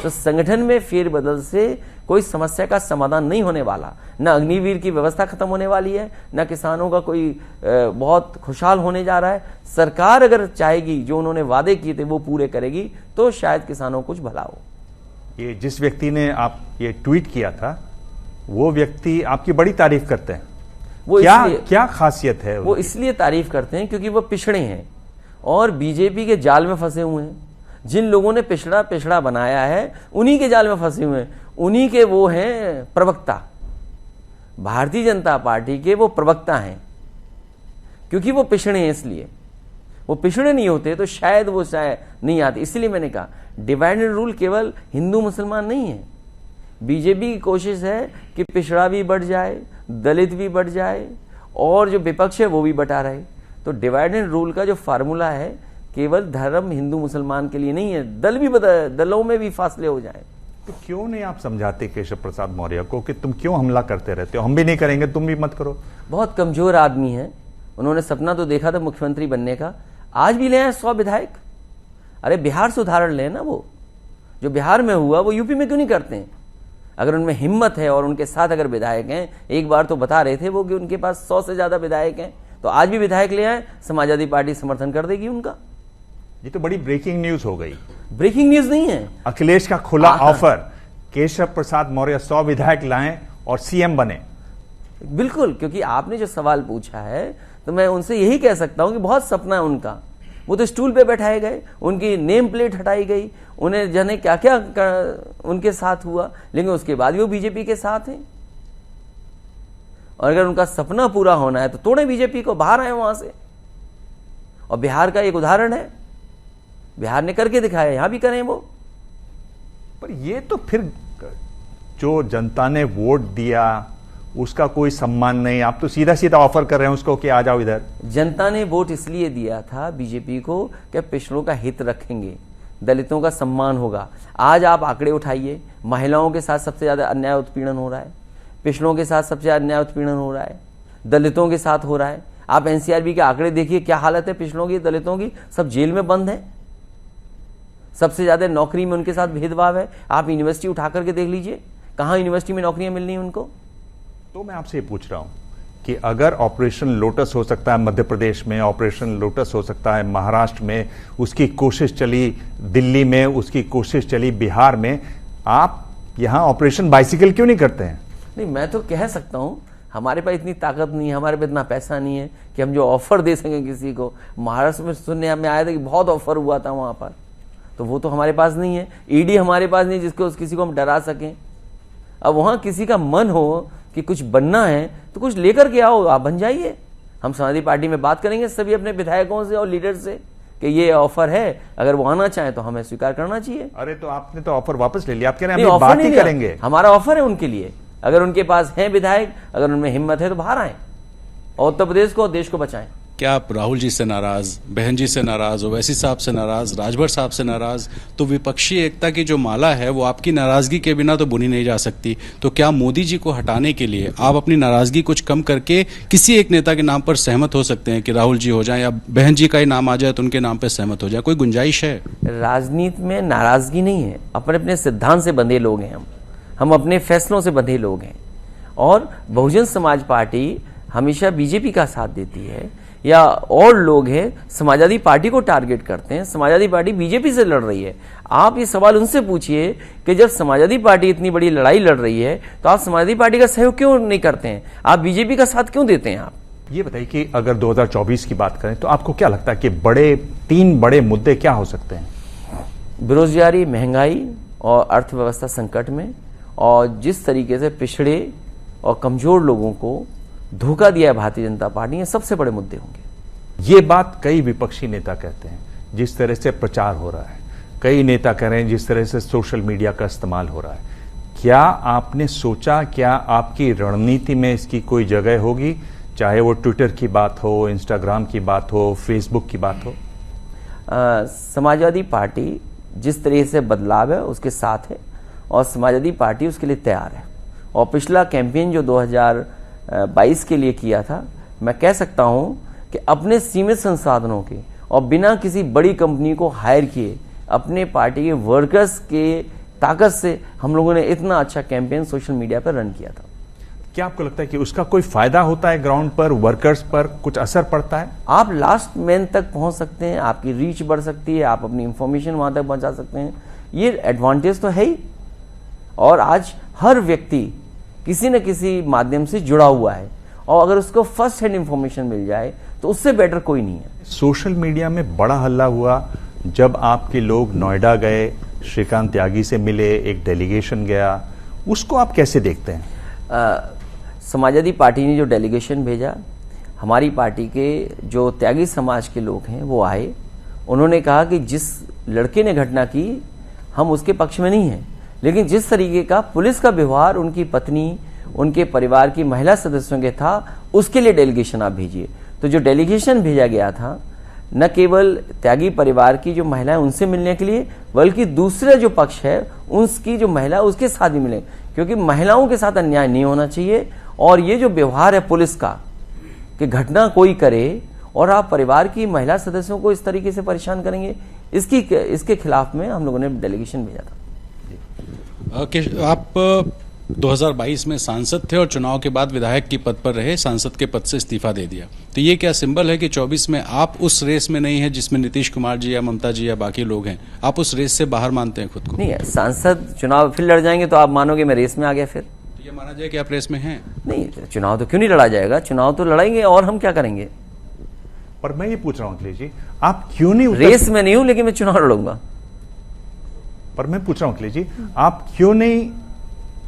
तो संगठन में फेरबदल से कोई समस्या का समाधान नहीं होने वाला। न अग्निवीर की व्यवस्था खत्म होने वाली है, न किसानों का कोई बहुत खुशहाल होने जा रहा है। सरकार अगर चाहेगी, जो उन्होंने वादे किए थे वो पूरे करेगी, तो शायद किसानों को कुछ भला हो। ये जिस व्यक्ति ने आप ये ट्वीट किया था, वो व्यक्ति आपकी बड़ी तारीफ करते हैं। वो क्या खासियत है? वो इसलिए तारीफ करते हैं क्योंकि वो पिछड़े हैं और बीजेपी के जाल में फंसे हुए हैं। जिन लोगों ने पिछड़ा बनाया है, उन्हीं के जाल में फंसे हुए हैं, उन्हीं के वो हैं प्रवक्ता। भारतीय जनता पार्टी के वो प्रवक्ता हैं, क्योंकि वो पिछड़े हैं। इसलिए वो पिछड़े नहीं होते तो शायद वो नहीं आते। इसलिए मैंने कहा डिवाइड एंड रूल केवल हिंदू मुसलमान नहीं है। बीजेपी की कोशिश है कि पिछड़ा भी बढ़ जाए, दलित भी बढ़ जाए, और जो विपक्ष है वो भी बटा रहे। तो डिवाइड एंड रूल का जो फार्मूला है केवल धर्म हिंदू मुसलमान के लिए नहीं है, दलों में भी फासले हो जाए। तो क्यों नहीं आप समझाते केशव प्रसाद मौर्य को कि तुम क्यों हमला करते रहते हो? हम भी नहीं करेंगे, तुम भी मत करो। बहुत कमजोर आदमी है, उन्होंने सपना तो देखा था मुख्यमंत्री बनने का, आज भी ले आए 100 विधायक। अरे बिहार से उदाहरण लें ना, वो जो बिहार में हुआ वो यूपी में क्यों नहीं करते हैं? अगर उनमें हिम्मत है और उनके साथ अगर विधायक हैं, एक बार तो बता रहे थे वो कि उनके पास 100 से ज्यादा विधायक हैं, तो आज भी विधायक ले आए, समाजवादी पार्टी समर्थन कर देगी उनका। ये तो बड़ी ब्रेकिंग न्यूज हो गई। ब्रेकिंग न्यूज नहीं है, अखिलेश का खुला ऑफर, केशव प्रसाद मौर्य 100 विधायक लाएं और सीएम बने। बिल्कुल, क्योंकि आपने जो सवाल पूछा है तो मैं उनसे यही कह सकता हूं कि बहुत सपना है उनका। वो तो स्टूल पे बैठाए गए, उनकी नेम प्लेट हटाई गई, उन्हें जाने क्या क्या उनके साथ हुआ, लेकिन उसके बाद भी वो बीजेपी के साथ हैं। और अगर उनका सपना पूरा होना है तो तोड़े बीजेपी को, बाहर आए वहां से। और बिहार का एक उदाहरण है, बिहार ने करके दिखाया, यहां भी करें वो। पर ये तो फिर जो जनता ने वोट दिया उसका कोई सम्मान नहीं, आप तो सीधा सीधा ऑफर कर रहे हैं उसको कि आ जाओ इधर। जनता ने वोट इसलिए दिया था बीजेपी को कि पिछड़ों का हित रखेंगे, दलितों का सम्मान होगा। आज आप आंकड़े उठाइए, महिलाओं के साथ सबसे ज्यादा अन्याय उत्पीड़न हो रहा है, पिछड़ों के साथ सबसे ज्यादा अन्याय उत्पीड़न हो रहा है, दलितों के साथ हो रहा है। आप एनसीआरबी के आंकड़े देखिए, क्या हालत है पिछड़ों की, दलितों की, सब जेल में बंद है। सबसे ज्यादा नौकरी में उनके साथ भेदभाव है। आप यूनिवर्सिटी उठा करके देख लीजिए, कहां यूनिवर्सिटी में नौकरियां मिलनी उनको। तो मैं आपसे ये पूछ रहा हूं कि अगर ऑपरेशन लोटस हो सकता है मध्य प्रदेश में, ऑपरेशन लोटस हो सकता है महाराष्ट्र में, उसकी कोशिश चली दिल्ली में, उसकी कोशिश चली बिहार में, आप यहां ऑपरेशन बाइसिकल क्यों नहीं करते हैं? नहीं, मैं तो कह सकता हूं हमारे पास इतनी ताकत नहीं है, हमारे पास इतना पैसा नहीं है कि हम जो ऑफर दे सकें किसी को। महाराष्ट्र में सुनने में आया था कि बहुत ऑफर हुआ था वहां पर, तो वो तो हमारे पास नहीं है। ईडी हमारे पास नहीं जिसको किसी को हम डरा सकें। अब वहां किसी का मन हो कि कुछ बनना है तो कुछ लेकर के आओ, आप बन जाइए। हम समाजवादी पार्टी में बात करेंगे सभी अपने विधायकों से और लीडर से कि ये ऑफर है, अगर वो आना चाहे तो हमें स्वीकार करना चाहिए। अरे तो आपने तो ऑफर वापस ले लिया, आप कह रहे हैं हम बात ही करेंगे। हमारा ऑफर है उनके लिए, अगर उनके पास है विधायक, अगर उनमें हिम्मत है तो बाहर आए और उत्तर प्रदेश को और देश को बचाएं। क्या आप राहुल जी से नाराज, बहन जी से नाराज, ओवैसी साहब से नाराज, राजभर साहब से नाराज, तो विपक्षी एकता की जो माला है वो आपकी नाराजगी के बिना तो बुनी नहीं जा सकती। तो क्या मोदी जी को हटाने के लिए आप अपनी नाराजगी कुछ कम करके किसी एक नेता के नाम पर सहमत हो सकते हैं कि राहुल जी हो जाए या बहन जी का ही नाम आ जाए तो उनके नाम पर सहमत हो जाए? कोई गुंजाइश है? राजनीति में नाराजगी नहीं है, अपने अपने सिद्धांत से बंधे लोग हैं हम अपने फैसलों से बंधे लोग हैं। और बहुजन समाज पार्टी हमेशा बीजेपी का साथ देती है, या और लोग हैं समाजवादी पार्टी को टारगेट करते हैं, समाजवादी पार्टी बीजेपी से लड़ रही है। आप ये सवाल उनसे पूछिए कि जब समाजवादी पार्टी इतनी बड़ी लड़ाई लड़ रही है तो आप समाजवादी पार्टी का सहयोग क्यों नहीं करते हैं, आप बीजेपी का साथ क्यों देते हैं? आप ये बताइए कि अगर 2024 की बात करें तो आपको क्या लगता है कि तीन बड़े मुद्दे क्या हो सकते हैं? बेरोजगारी, महंगाई और अर्थव्यवस्था संकट में, और जिस तरीके से पिछड़े और कमजोर लोगों को धोखा दिया है भारतीय जनता पार्टी, ये सबसे बड़े मुद्दे होंगे। ये बात कई विपक्षी नेता कहते हैं, जिस तरह से प्रचार हो रहा है, कई नेता कह रहे हैं जिस तरह से सोशल मीडिया का इस्तेमाल हो रहा है। क्या आपने सोचा, क्या आपकी रणनीति में इसकी कोई जगह होगी, चाहे वो ट्विटर की बात हो, इंस्टाग्राम की बात हो, फेसबुक की बात हो? समाजवादी पार्टी जिस तरह से बदलाव है उसके साथ है और समाजवादी पार्टी उसके लिए तैयार है। और पिछला कैंपेन जो 2022 के लिए किया था, मैं कह सकता हूं कि अपने सीमित संसाधनों के और बिना किसी बड़ी कंपनी को हायर किए अपने पार्टी के वर्कर्स के ताकत से हम लोगों ने इतना अच्छा कैंपेन सोशल मीडिया पर रन किया था। क्या आपको लगता है कि उसका कोई फायदा होता है, ग्राउंड पर वर्कर्स पर कुछ असर पड़ता है? आप लास्ट मैन तक पहुंच सकते हैं, आपकी रीच बढ़ सकती है, आप अपनी इंफॉर्मेशन वहां तक पहुंचा सकते हैं, ये एडवांटेज तो है ही। और आज हर व्यक्ति किसी न किसी माध्यम से जुड़ा हुआ है और अगर उसको फर्स्ट हैंड इंफॉर्मेशन मिल जाए तो उससे बेटर कोई नहीं है। सोशल मीडिया में बड़ा हल्ला हुआ जब आपके लोग नोएडा गए, श्रीकांत त्यागी से मिले, एक डेलीगेशन गया, उसको आप कैसे देखते हैं? समाजवादी पार्टी ने जो डेलीगेशन भेजा, हमारी पार्टी के जो त्यागी समाज के लोग हैं वो आए, उन्होंने कहा कि जिस लड़के ने घटना की हम उसके पक्ष में नहीं हैं, लेकिन जिस तरीके का पुलिस का व्यवहार उनकी पत्नी, उनके परिवार की महिला सदस्यों के था, उसके लिए डेलीगेशन आप भेजिए। तो जो डेलीगेशन भेजा गया था न केवल त्यागी परिवार की जो महिलाएं उनसे मिलने के लिए, बल्कि दूसरे जो पक्ष है उसकी जो महिला उसके साथ भी मिले, क्योंकि महिलाओं के साथ अन्याय नहीं होना चाहिए। और ये जो व्यवहार है पुलिस का कि घटना कोई करे और आप परिवार की महिला सदस्यों को इस तरीके से परेशान करेंगे, इसके खिलाफ में हम लोगों ने डेलीगेशन भेजा था। आप 2022 में सांसद थे और चुनाव के बाद विधायक के पद पर रहे, सांसद के पद से इस्तीफा दे दिया। तो ये क्या सिंबल है कि 24 में आप उस रेस में नहीं है जिसमें नीतीश कुमार जी या ममता जी या बाकी लोग हैं? आप उस रेस से बाहर मानते हैं खुद को? नहीं है, सांसद चुनाव फिर लड़ जाएंगे तो आप मानोगे मैं रेस में आ गया। फिर ये माना जाए कि आप रेस में हैं? नहीं, चुनाव तो क्यों नहीं लड़ा जाएगा, चुनाव तो लड़ाएंगे और हम क्या करेंगे। पर मैं ये पूछ रहा हूं अखिलेश जी, आप क्यों नहीं रेस में नहीं हूं लेकिन मैं चुनाव लड़ूंगा। पर मैं पूछ रहा हूं अखिलेश जी, आप क्यों नहीं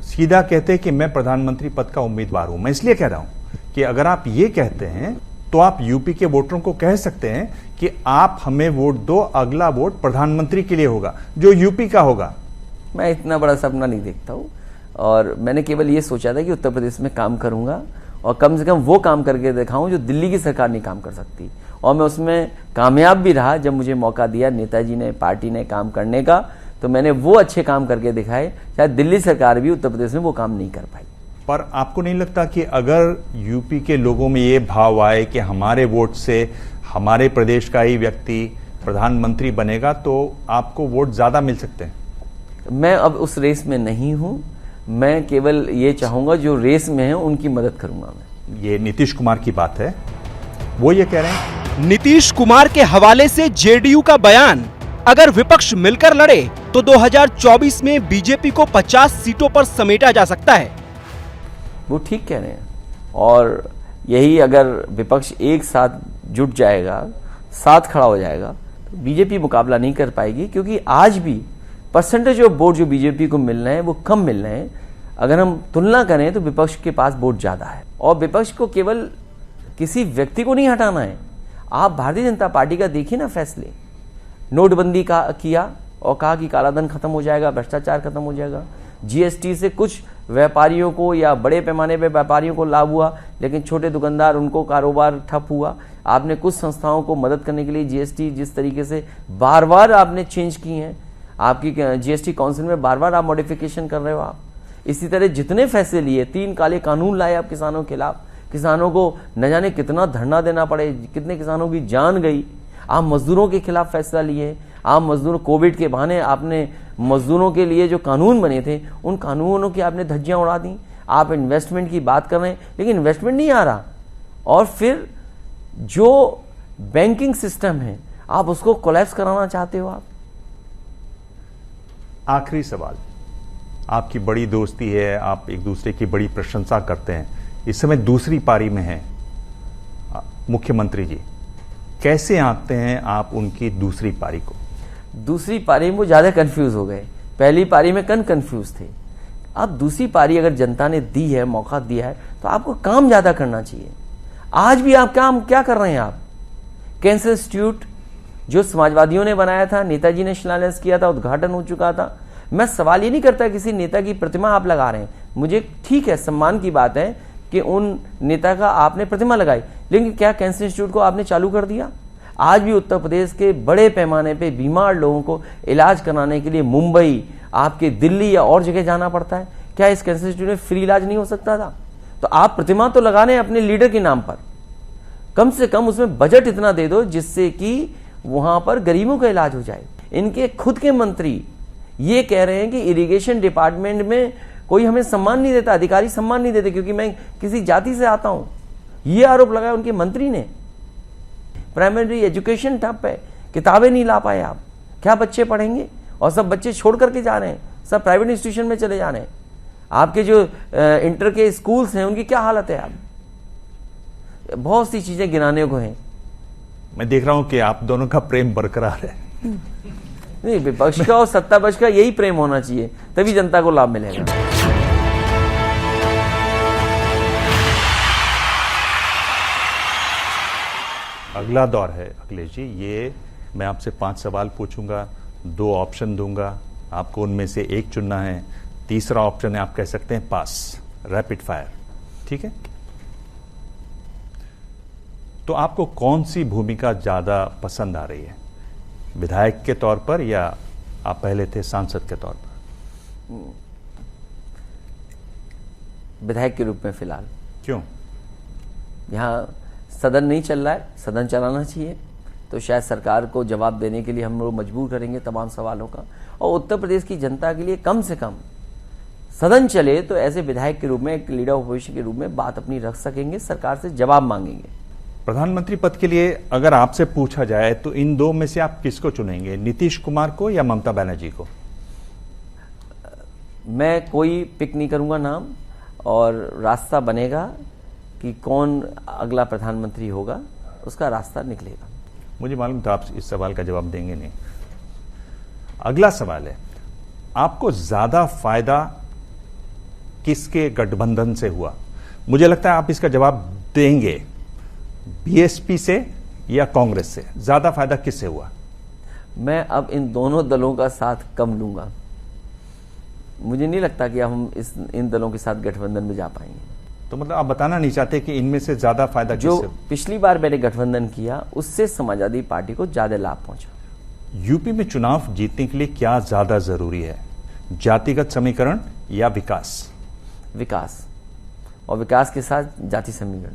सीधा कहते कि मैं प्रधानमंत्री पद का उम्मीदवार हूं? मैं इसलिए कह रहा हूं कि अगर आप ये कहते हैं तो आप यूपी के वोटरों को कह सकते हैं कि आप हमें वोट दो, अगला वोट प्रधानमंत्री के लिए होगा जो यूपी का होगा। मैं इतना बड़ा सपना नहीं देखता हूं और मैंने केवल ये सोचा था कि उत्तर प्रदेश में काम करूंगा और कम से कम वो काम करके दिखाऊं जो दिल्ली की सरकार नहीं काम कर सकती। और मैं उसमें कामयाब भी रहा। जब मुझे मौका दिया नेताजी ने, पार्टी ने काम करने का, तो मैंने वो अच्छे काम करके दिखाए। शायद दिल्ली सरकार भी उत्तर प्रदेश में वो काम नहीं कर पाई। पर आपको नहीं लगता कि अगर यूपी के लोगों में ये भाव आए कि हमारे वोट से हमारे प्रदेश का ही व्यक्ति प्रधानमंत्री बनेगा तो आपको वोट ज्यादा मिल सकते हैं? मैं अब उस रेस में नहीं हूं। मैं केवल ये चाहूंगा जो रेस में है उनकी मदद करूंगा। मैं ये नीतीश कुमार की बात है, वो ये कह रहे हैं। नीतीश कुमार के हवाले से जेडीयू का बयान, अगर विपक्ष मिलकर लड़े तो 2024 में बीजेपी को 50 सीटों पर समेटा जा सकता है। वो ठीक कह रहे हैं और यही अगर विपक्ष एक साथ जुट जाएगा, साथ खड़ा हो जाएगा तो बीजेपी मुकाबला नहीं कर पाएगी। क्योंकि आज भी परसेंटेज ऑफ वोट जो बीजेपी को मिल रहे हैं वो कम मिल रहे हैं। अगर हम तुलना करें तो विपक्ष के पास वोट ज्यादा है। और विपक्ष को केवल किसी व्यक्ति को नहीं हटाना है। आप भारतीय जनता पार्टी का देखिए ना फैसले, नोटबंदी का किया और कहा कि कालाधन खत्म हो जाएगा, भ्रष्टाचार खत्म हो जाएगा। जीएसटी से कुछ व्यापारियों को या बड़े पैमाने पे व्यापारियों को लाभ हुआ, लेकिन छोटे दुकानदार, उनको कारोबार ठप हुआ। आपने कुछ संस्थाओं को मदद करने के लिए जीएसटी जिस तरीके से बार बार आपने चेंज की है, आपकी जीएसटी काउंसिल में बार बार आप मॉडिफिकेशन कर रहे हो। आप इसी तरह जितने फैसले लिए, 3 काले कानून लाए आप किसानों के खिलाफ, किसानों को न जाने कितना धरना देना पड़े, कितने किसानों की जान गई। आप मजदूरों के खिलाफ फैसला लिए। आप मजदूर, कोविड के बहाने आपने मजदूरों के लिए जो कानून बने थे उन कानूनों की आपने धज्जियां उड़ा दी। आप इन्वेस्टमेंट की बात कर रहे हैं लेकिन इन्वेस्टमेंट नहीं आ रहा। और फिर जो बैंकिंग सिस्टम है आप उसको कोलैप्स कराना चाहते हो। आप आखिरी सवाल, आपकी बड़ी दोस्ती है, आप एक दूसरे की बड़ी प्रशंसा करते हैं, इस समय दूसरी पारी में है मुख्यमंत्री जी, कैसे आंकते हैं आप उनकी दूसरी पारी को? दूसरी पारी में वो ज्यादा कंफ्यूज हो गए। पहली पारी में कंफ्यूज थे। अब दूसरी पारी अगर जनता ने दी है, मौका दिया है, तो आपको काम ज्यादा करना चाहिए। आज भी आप काम क्या कर रहे हैं? आप कैंसर इंस्टीट्यूट जो समाजवादियों ने बनाया था, नेताजी ने शिलान्यास किया था, उद्घाटन हो चुका था। मैं सवाल ये नहीं करता किसी नेता की प्रतिमा आप लगा रहे हैं, मुझे ठीक है, सम्मान की बात है कि उन नेता का आपने प्रतिमा लगाई, लेकिन क्या कैंसर इंस्टीट्यूट को आपने चालू कर दिया? आज भी उत्तर प्रदेश के बड़े पैमाने पे बीमार लोगों को इलाज कराने के लिए मुंबई, आपके दिल्ली या और जगह जाना पड़ता है। क्या इस कैंसर इंस्टीट्यूट में फ्री इलाज नहीं हो सकता था? तो आप प्रतिमा तो लगा रहे हैं अपने लीडर के नाम पर, कम से कम उसमें बजट इतना दे दो जिससे कि वहां पर गरीबों का इलाज हो जाए। इनके खुद के मंत्री ये कह रहे हैं कि इरिगेशन डिपार्टमेंट में कोई हमें सम्मान नहीं देता, अधिकारी सम्मान नहीं देते क्योंकि मैं किसी जाति से आता हूं। ये आरोप लगाया उनके मंत्री ने। प्राइमरी एजुकेशन ठप है, किताबें नहीं ला पाए आप, क्या बच्चे पढ़ेंगे? और सब बच्चे छोड़ करके जा रहे हैं, सब प्राइवेट इंस्टीट्यूशन में चले जा रहे हैं। आपके जो इंटर के स्कूल्स हैं उनकी क्या हालत है? आप बहुत सी चीजें गिनाने को हैं। मैं देख रहा हूं कि आप दोनों का प्रेम बरकरार है। नहीं, विपक्ष का और सत्ता पक्ष का यही प्रेम होना चाहिए, तभी जनता को लाभ मिलेगा। अगला दौर है अखिलेश जी, ये मैं आपसे 5 सवाल पूछूंगा, 2 ऑप्शन दूंगा, आपको उनमें से एक चुनना है। तीसरा ऑप्शन है, आप कह सकते हैं पास, रैपिड फायर, ठीक है? तो आपको कौन सी भूमिका ज्यादा पसंद आ रही है, विधायक के तौर पर या आप पहले थे सांसद के तौर पर? विधायक के रूप में फिलहाल। क्यों? यहाँ सदन नहीं चल रहा है, सदन चलाना चाहिए, तो शायद सरकार को जवाब देने के लिए हम लोग मजबूर करेंगे तमाम सवालों का। और उत्तर प्रदेश की जनता के लिए कम से कम सदन चले तो ऐसे विधायक के रूप में, एक लीडर ऑपोजिशन के रूप में बात अपनी रख सकेंगे, सरकार से जवाब मांगेंगे। प्रधानमंत्री पद के लिए अगर आपसे पूछा जाए तो इन दो में से आप किसको चुनेंगे, नीतीश कुमार को या ममता बनर्जी को? मैं कोई पिक नहीं करूंगा नाम, और रास्ता बनेगा कि कौन अगला प्रधानमंत्री होगा, उसका रास्ता निकलेगा। मुझे मालूम था आप इस सवाल का जवाब देंगे नहीं। अगला सवाल है, आपको ज्यादा फायदा किसके गठबंधन से हुआ? मुझे लगता है आप इसका जवाब देंगे, बीएसपी से या कांग्रेस से ज्यादा फायदा किससे हुआ? मैं अब इन दोनों दलों का साथ कम लूंगा। मुझे नहीं लगता कि हम इन दलों के साथ गठबंधन में जा पाएंगे। तो मतलब आप बताना नहीं चाहते कि इनमें से ज्यादा फायदा जो किससे? पिछली बार मैंने गठबंधन किया उससे समाजवादी पार्टी को ज्यादा लाभ पहुंचा। यूपी में चुनाव जीतने के लिए क्या ज्यादा जरूरी है, जातिगत समीकरण या विकास? विकास, और विकास के साथ जाति समीकरण।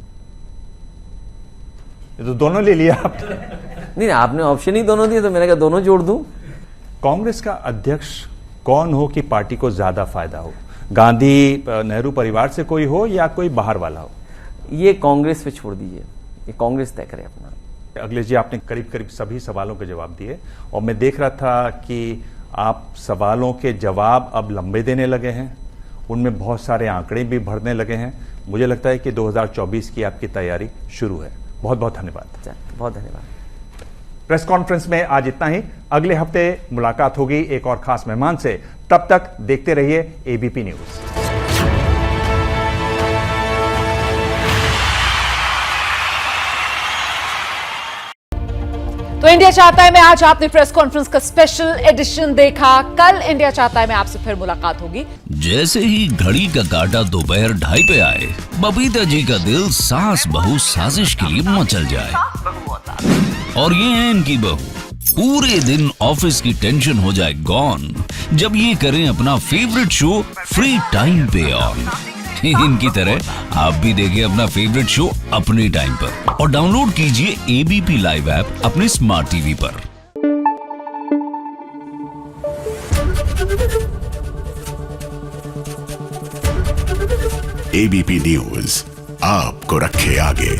ये तो दोनों ले लिया आपने। नहीं, आपने ऑप्शन ही दोनों दिए तो मैंने कहा दोनों जोड़ दूं। कांग्रेस का अध्यक्ष कौन हो कि पार्टी को ज्यादा फायदा हो? गांधी नेहरू परिवार से कोई हो या कोई बाहर वाला हो? ये कांग्रेस पे छोड़ दीजिए, ये कांग्रेस तय करे अपना। अखिलेश जी, आपने करीब करीब सभी सवालों के जवाब दिए और मैं देख रहा था कि आप सवालों के जवाब अब लंबे देने लगे हैं, उनमें बहुत सारे आंकड़े भी भरने लगे हैं। मुझे लगता है कि 2024 की आपकी तैयारी शुरू है। बहुत बहुत धन्यवाद। बहुत धन्यवाद। प्रेस कॉन्फ्रेंस में आज इतना ही। अगले हफ्ते मुलाकात होगी एक और खास मेहमान से। तब तक देखते रहिए एबीपी न्यूज। तो इंडिया चाहता है में आज आपने प्रेस कॉन्फ्रेंस का स्पेशल एडिशन देखा। कल इंडिया चाहता है में आपसे फिर मुलाकात होगी। जैसे ही घड़ी का काटा दोपहर 2:30 पे आए, बबीता जी का दिल सास बहू साजिश के लिए मचल जाए। और ये है इनकी बहू, पूरे दिन ऑफिस की टेंशन हो जाए गॉन जब ये करें अपना फेवरेट शो फ्री टाइम पे ऑन। इनकी तरह आप भी देखिए अपना फेवरेट शो अपने टाइम पर और डाउनलोड कीजिए एबीपी लाइव ऐप अपने स्मार्ट टीवी पर। एबीपी न्यूज आपको रखे आगे।